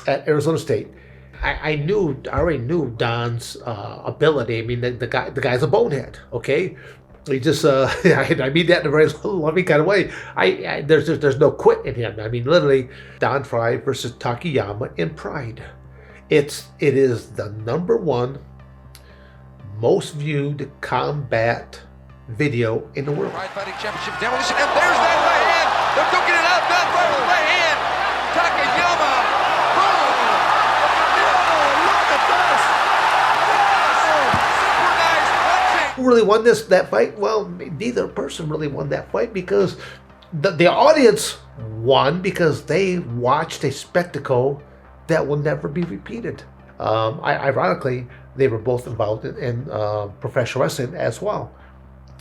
at Arizona State. I already knew Don's ability. I mean, the guy's a bonehead. Okay, he just I mean that in a very loving kind of way. There's no quit in him. I mean, literally, Don Frye versus Takayama in Pride. It is the #1 most viewed combat video in the world. Pride Fighting Championship demolition, and there's that right hand. They're cooking it up. Don Frye with right hand. Takayama. Boom. Look at this. Super nice punching. Who really won that fight? Well, neither person really won that fight because the audience won because they watched a spectacle that will never be repeated. Ironically, they were both involved in professional wrestling as well.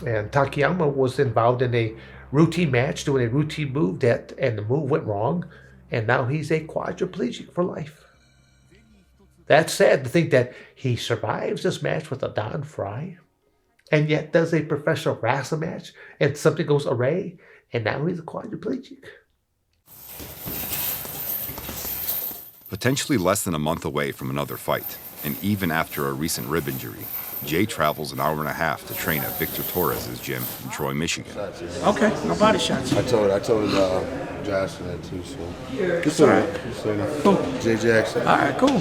And Takayama was involved in a routine match, doing a routine move and the move went wrong, and now he's a quadriplegic for life. That's sad to think that he survives this match with a Don Frye, and yet does a professional wrestling match, and something goes awry, and now he's a quadriplegic. Potentially less than a month away from another fight, and even after a recent rib injury, Jay travels an hour and a half to train at Victor Torres' gym in Troy, Michigan. Okay, no body shots. I told Jackson that too, so. It's all right. Cool. Jay Jackson. All right, cool.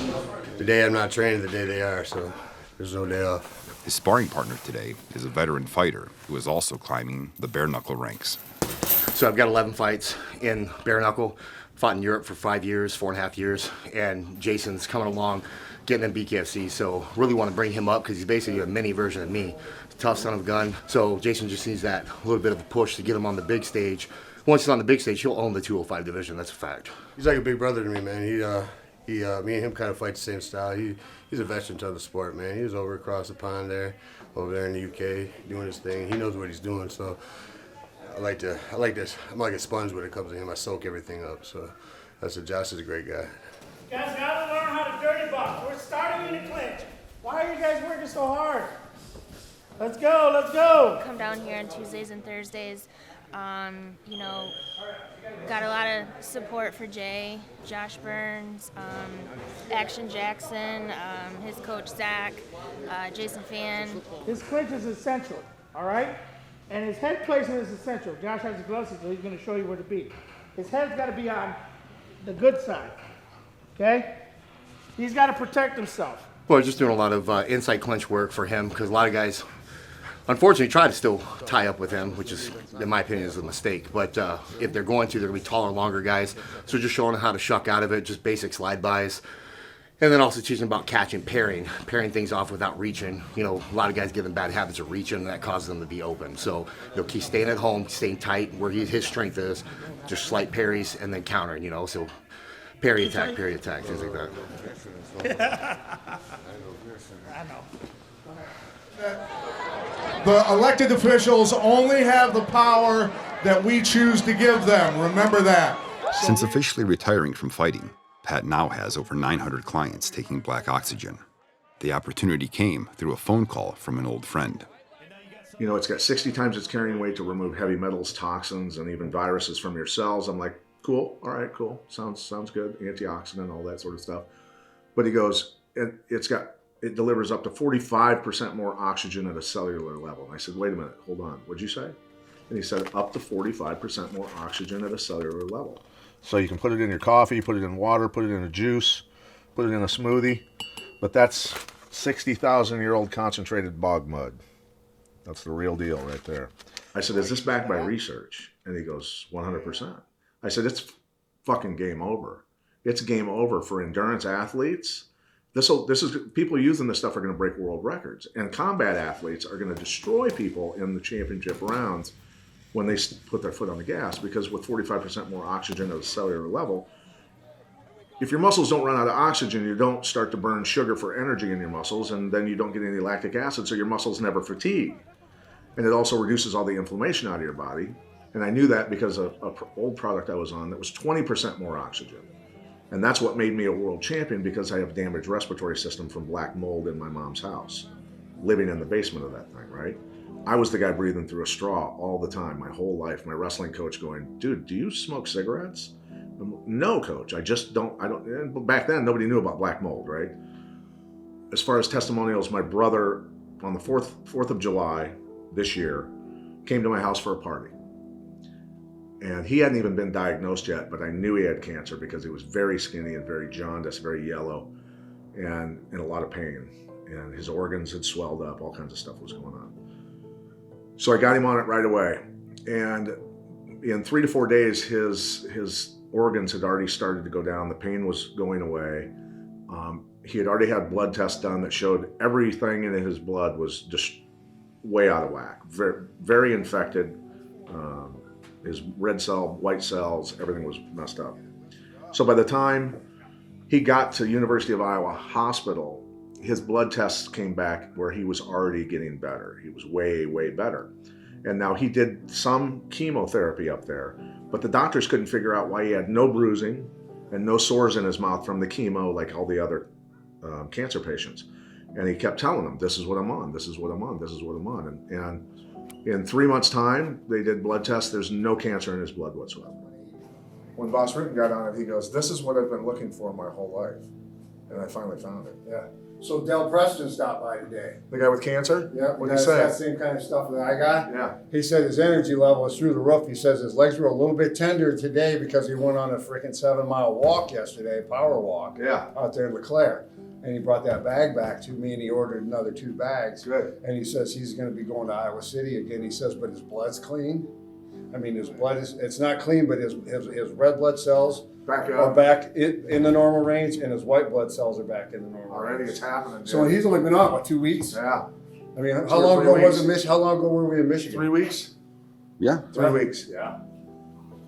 The day I'm not training, the day they are, so there's no day off. His sparring partner today is a veteran fighter who is also climbing the Bareknuckle ranks. So I've got 11 fights in Bareknuckle. Fought in Europe for 5 years, 4.5 years, and Jason's coming along, getting in BKFC. So really want to bring him up because he's basically a mini version of me. Tough son of a gun. So Jason just needs that little bit of a push to get him on the big stage. Once he's on the big stage, he'll own the 205 division. That's a fact. He's like a big brother to me, man. Me and him kind of fight the same style. He's a veteran to the sport, man. He was over across the pond there, over there in the UK, doing his thing. He knows what he's doing, so. I like this. I'm like a sponge when it comes to him. I soak everything up. So that's Josh is a great guy. You guys gotta learn how to dirty box. We're starting in the clinch. Why are you guys working so hard? Let's go, let's go. Come down here on Tuesdays and Thursdays. You know, got a lot of support for Jay, Josh Burns, Action Jackson, his coach Zach, Jason Fan. This clinch is essential, all right? And his head placement is essential. Josh has the gloves, so he's going to show you where to be. His head's got to be on the good side, okay? He's got to protect himself. Well, just doing a lot of inside clinch work for him because a lot of guys, unfortunately, try to still tie up with him, which is, in my opinion, is a mistake. But if they're going to, they're going to be taller, longer guys. So just showing them how to shuck out of it, just basic slide bys. And then also teaching about catching, parrying things off without reaching. You know, a lot of guys give them bad habits of reaching, and that causes them to be open. So, you know, keep staying at home, staying tight where his strength is, just slight parries and then countering, you know. So, parry attack, things like that. I know. The elected officials only have the power that we choose to give them. Remember that. Since officially retiring from fighting, Pat now has over 900 clients taking black oxygen. The opportunity came through a phone call from an old friend. You know, it's got 60 times its carrying weight to remove heavy metals, toxins, and even viruses from your cells. I'm like, cool, all right, cool. Sounds good, antioxidant, all that sort of stuff. But he goes, it delivers up to 45% more oxygen at a cellular level. And I said, wait a minute, hold on, what'd you say? And he said, up to 45% more oxygen at a cellular level. So you can put it in your coffee, put it in water, put it in a juice, put it in a smoothie. But that's 60,000-year-old concentrated bog mud. That's the real deal right there. I said, is this backed by research? And he goes, 100%. I said, it's fucking game over. It's game over for endurance athletes. This is people using this stuff are going to break world records. And combat athletes are going to destroy people in the championship rounds when they put their foot on the gas, because with 45% more oxygen at a cellular level, if your muscles don't run out of oxygen, you don't start to burn sugar for energy in your muscles, and then you don't get any lactic acid, so your muscles never fatigue. And it also reduces all the inflammation out of your body. And I knew that because of an old product I was on that was 20% more oxygen. And that's what made me a world champion, because I have damaged respiratory system from black mold in my mom's house, living in the basement of that thing, right? I was the guy breathing through a straw all the time, my whole life. My wrestling coach going, dude, do you smoke cigarettes? No, coach, I don't. And back then, nobody knew about black mold, right? As far as testimonials, my brother on the 4th of July this year came to my house for a party. And he hadn't even been diagnosed yet, but I knew he had cancer because he was very skinny and very jaundiced, very yellow, and in a lot of pain. And his organs had swelled up, all kinds of stuff was going on. So I got him on it right away. And in 3 to 4 days, his organs had already started to go down. The pain was going away. He had already had blood tests done that showed everything in his blood was just way out of whack, very, very infected. His red cell, white cells, everything was messed up. So by the time he got to University of Iowa Hospital, his blood tests came back where he was already getting better. He was way, way better. And now he did some chemotherapy up there, but the doctors couldn't figure out why he had no bruising and no sores in his mouth from the chemo like all the other cancer patients. And he kept telling them, this is what I'm on, this is what I'm on, this is what I'm on. And in 3 months' time, they did blood tests. There's no cancer in his blood whatsoever. When Boss Rick got on it, he goes, this is what I've been looking for my whole life. And I finally found it. Yeah. So Del Preston stopped by today. The guy with cancer? Yeah. What did he say? That same kind of stuff that I got. Yeah. He said his energy level is through the roof. He says his legs were a little bit tender today because he went on a freaking 7-mile walk yesterday, power walk. Yeah. Out there in LeClaire. And he brought that bag back to me and he ordered another 2 bags. Good. And he says he's going to be going to Iowa City again. He says, but his blood's clean. I mean, his blood it's not clean, but his red blood cells are back in the normal range, and his white blood cells are back in the normal range. Already it's happening. Dude. So he's only been on, 2 weeks? Yeah. I mean, how long ago were we in Michigan? 3 weeks? Yeah. 3 weeks. Yeah.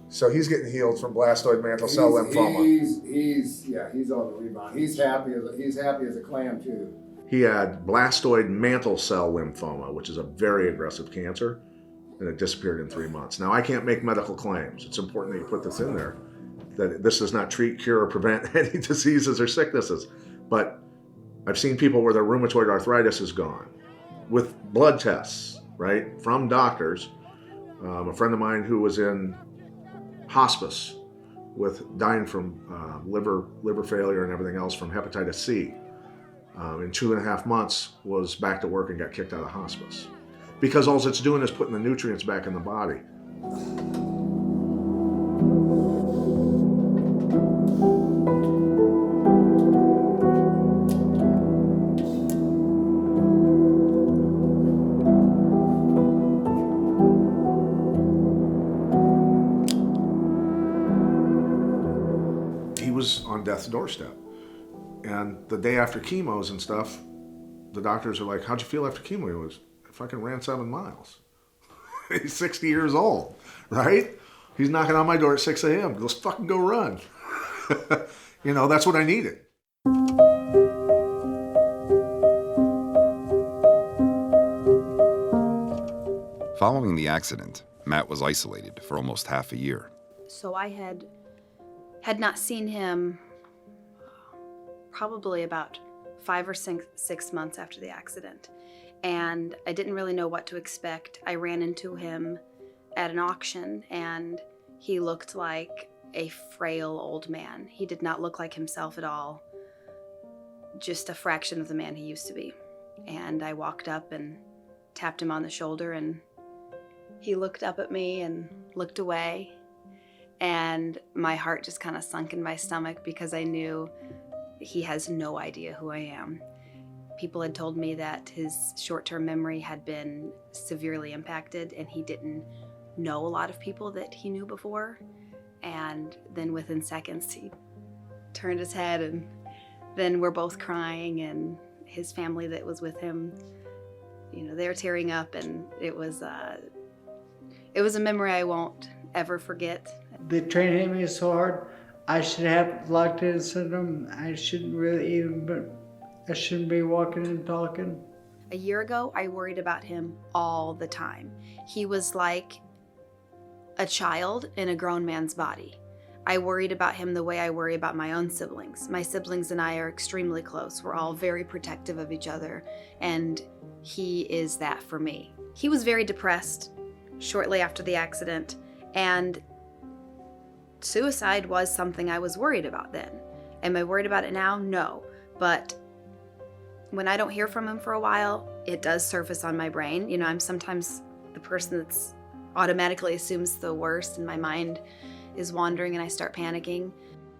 So he's getting healed from blastoid mantle cell lymphoma. He's on the rebound. He's happy as a clam too. He had blastoid mantle cell lymphoma, which is a very aggressive cancer, and it disappeared in 3 months. Now, I can't make medical claims. It's important that you put this in there, that this does not treat, cure, or prevent any diseases or sicknesses. But I've seen people where their rheumatoid arthritis is gone with blood tests, right, from doctors. A friend of mine who was in hospice with dying from liver failure and everything else from hepatitis C. In 2.5 months was back to work and got kicked out of hospice because all it's doing is putting the nutrients back in the body. On death's doorstep. And the day after chemos and stuff, the doctors are like, how'd you feel after chemo? He was, I fucking ran 7 miles. He's 60 years old, right? He's knocking on my door at 6 a.m. Let's fucking go run. That's what I needed. Following the accident, Matt was isolated for almost half a year. So I had not seen him probably about 5 or 6 months after the accident. And I didn't really know what to expect. I ran into him at an auction and he looked like a frail old man. He did not look like himself at all. Just a fraction of the man he used to be. And I walked up and tapped him on the shoulder and he looked up at me and looked away. And my heart just kind of sunk in my stomach because I knew he has no idea who I am. People had told me that his short-term memory had been severely impacted and he didn't know a lot of people that he knew before. And then within seconds, he turned his head and then we're both crying, and his family that was with him, they were tearing up, and it was a memory I won't ever forget. They trained me so hard. I should have locked-in syndrome. I shouldn't be walking and talking. A year ago, I worried about him all the time. He was like a child in a grown man's body. I worried about him the way I worry about my own siblings. My siblings and I are extremely close. We're all very protective of each other, and he is that for me. He was very depressed shortly after the accident, and suicide was something I was worried about then. Am I worried about it now? No. But when I don't hear from him for a while, it does surface on my brain. You know, I'm sometimes the person that's automatically assumes the worst, and my mind is wandering and I start panicking.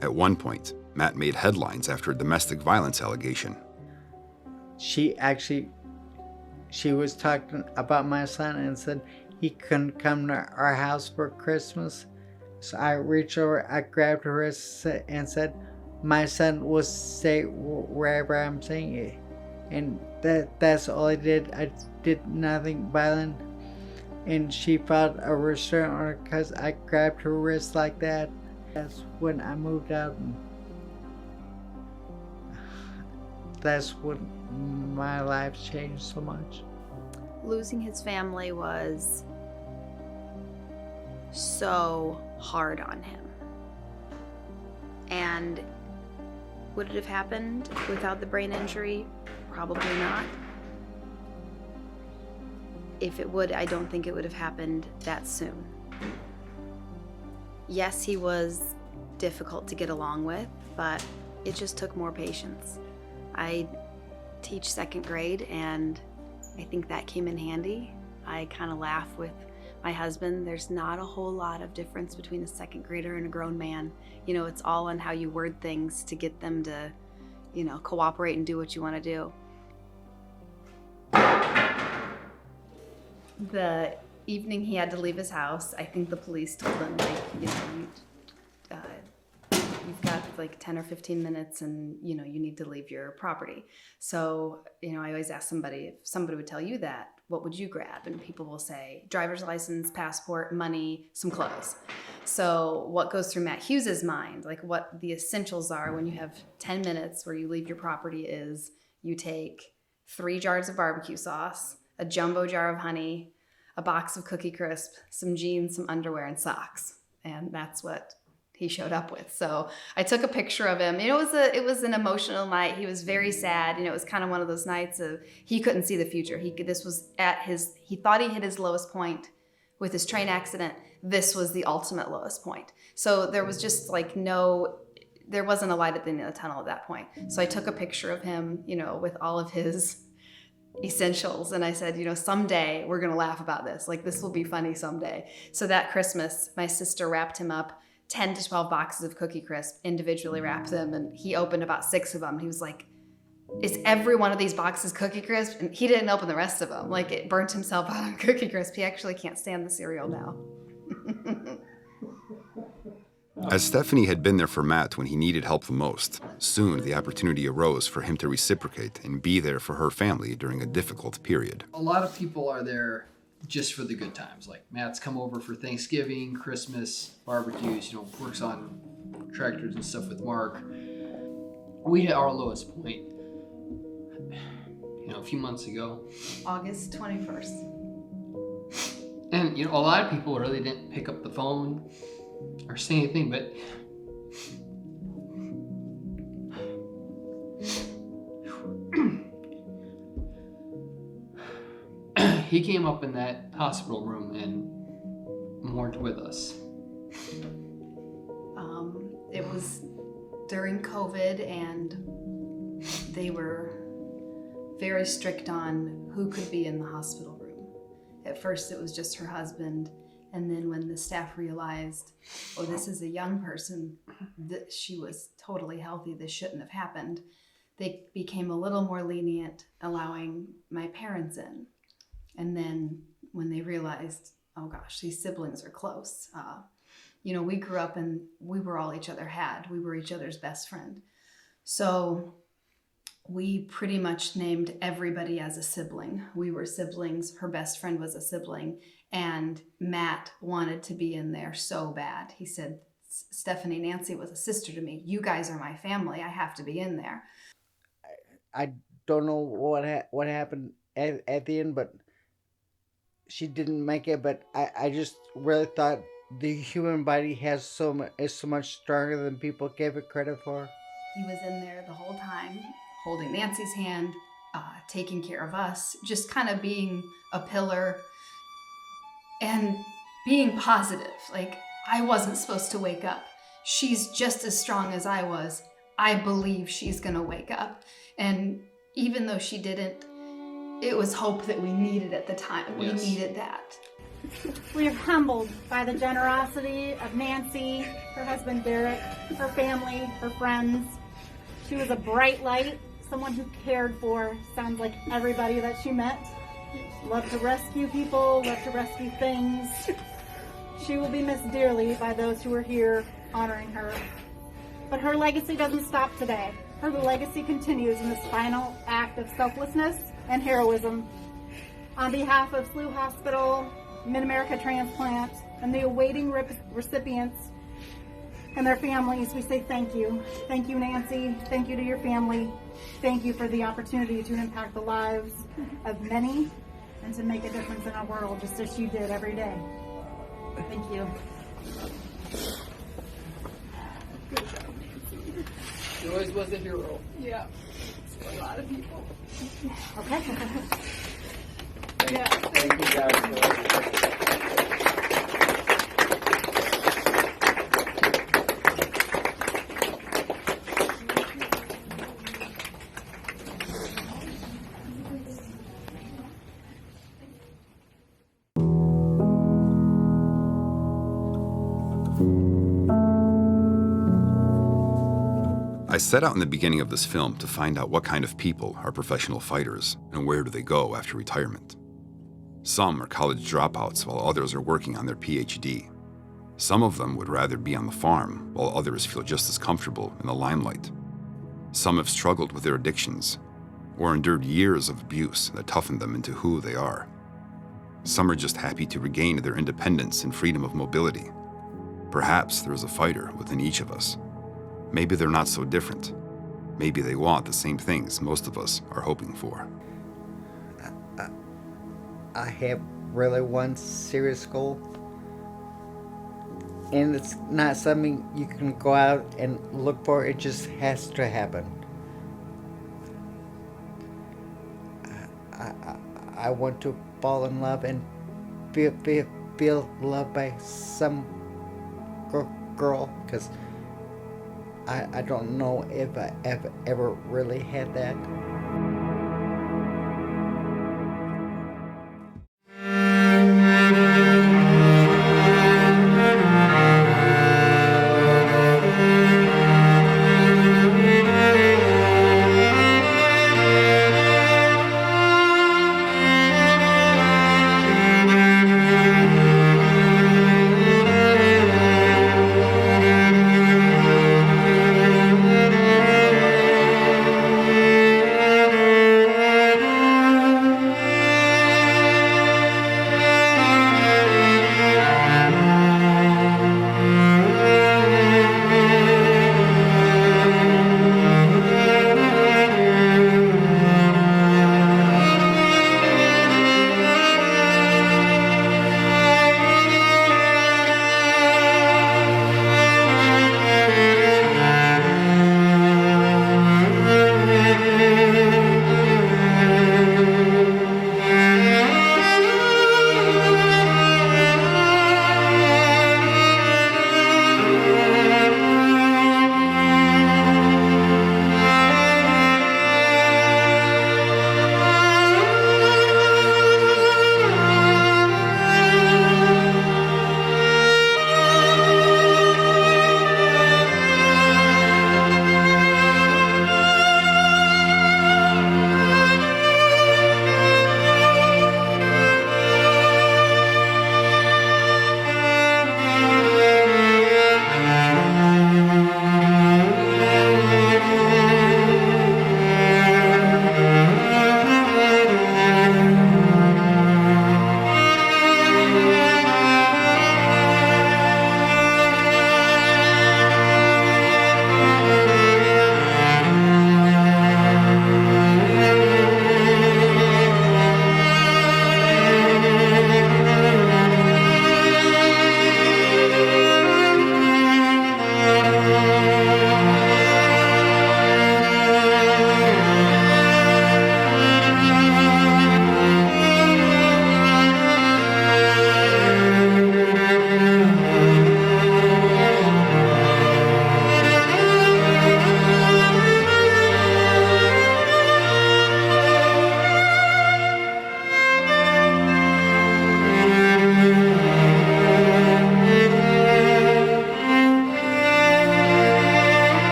At one point, Matt made headlines after a domestic violence allegation. She was talking about my son and said he couldn't come to our house for Christmas. So I reached over, I grabbed her wrist and said, my son will stay wherever I'm saying it. And that's all I did. I did nothing violent. And she filed a restraining order because I grabbed her wrist like that. That's when I moved out. And that's when my life changed so much. Losing his family was so hard on him. And would it have happened without the brain injury? Probably not. If it would, I don't think it would have happened that soon. Yes, he was difficult to get along with, but it just took more patience. I teach second grade, and I think that came in handy. I kind of laugh with my husband. There's not a whole lot of difference between a second grader and a grown man. You know, it's all on how you word things to get them to, you know, cooperate and do what you want to do. The evening he had to leave his house, I think the police told him, like, you know, you've got like 10 or 15 minutes and, you know, you need to leave your property. So, you know, I always ask somebody, if somebody would tell you that, what would you grab? And people will say, driver's license, passport, money, some clothes. So what goes through Matt Hughes's mind, like what the essentials are when you have 10 minutes where you leave your property is you take 3 jars of barbecue sauce, a jumbo jar of honey, a box of Cookie Crisp, some jeans, some underwear, and socks. And that's what he showed up with. So I took a picture of him. You know, it was an emotional night. He was very sad. You know, it was kind of one of those nights of he couldn't see the future. He thought he hit his lowest point with his train accident. This was the ultimate lowest point. So there was just like there wasn't a light at the end of the tunnel at that point. So I took a picture of him, you know, with all of his essentials. And I said, you know, someday we're going to laugh about this. Like, this will be funny someday. So that Christmas, my sister wrapped him up 10 to 12 boxes of Cookie Crisp, individually wrapped them. And he opened about 6 of them. He was like, is every one of these boxes Cookie Crisp? And he didn't open the rest of them. Like, it burnt himself out on Cookie Crisp. He actually can't stand the cereal now. As Stephanie had been there for Matt when he needed help the most, soon the opportunity arose for him to reciprocate and be there for her family during a difficult period. A lot of people are there just for the good times. Like, Matt's come over for Thanksgiving, Christmas, barbecues, you know, works on tractors and stuff with Mark. We hit our lowest point, you know, a few months ago. August 21st. And, you know, a lot of people really didn't pick up the phone or say anything, but he came up in that hospital room and mourned with us. It was during COVID, and they were very strict on who could be in the hospital room. At first it was just her husband, and then when the staff realized, oh, this is a young person, that she was totally healthy, this shouldn't have happened, they became a little more lenient, allowing my parents in. And then when they realized, oh gosh, these siblings are close. You know, we grew up and we were all each other had. We were each other's best friend. So we pretty much named everybody as a sibling. We were siblings. Her best friend was a sibling. And Matt wanted to be in there so bad. He said, Stephanie, Nancy was a sister to me. You guys are my family. I have to be in there. I don't know what happened at the end, but she didn't make it. But I just really thought the human body is so much stronger than people gave it credit for. He was in there the whole time, holding Nancy's hand, taking care of us, just kind of being a pillar and being positive. Like, I wasn't supposed to wake up. She's just as strong as I was. I believe she's gonna wake up. And even though she didn't, it was hope that we needed at the time. We needed that. We are humbled by the generosity of Nancy, her husband Derek, her family, her friends. She was a bright light, someone who cared for, sounds like everybody that she met. Loved to rescue people, loved to rescue things. She will be missed dearly by those who are here honoring her. But her legacy doesn't stop today. Her legacy continues in this final act of selflessness and heroism. On behalf of SLU Hospital, Mid-America Transplant, and the awaiting recipients and their families, we say thank you. Thank you, Nancy. Thank you to your family. Thank you for the opportunity to impact the lives of many and to make a difference in our world, just as you did every day. Thank you. Good job, Nancy. She always was a hero. Yeah. For a lot of people. Okay. Yeah. Thank you guys. I set out in the beginning of this film to find out what kind of people are professional fighters and where do they go after retirement. Some are college dropouts while others are working on their PhD. Some of them would rather be on the farm while others feel just as comfortable in the limelight. Some have struggled with their addictions or endured years of abuse that toughened them into who they are. Some are just happy to regain their independence and freedom of mobility. Perhaps there is a fighter within each of us. Maybe they're not so different. Maybe they want the same things most of us are hoping for. I have really one serious goal. And it's not something you can go out and look for. It just has to happen. I want to fall in love and feel loved by some girl, because I don't know if I ever really had that.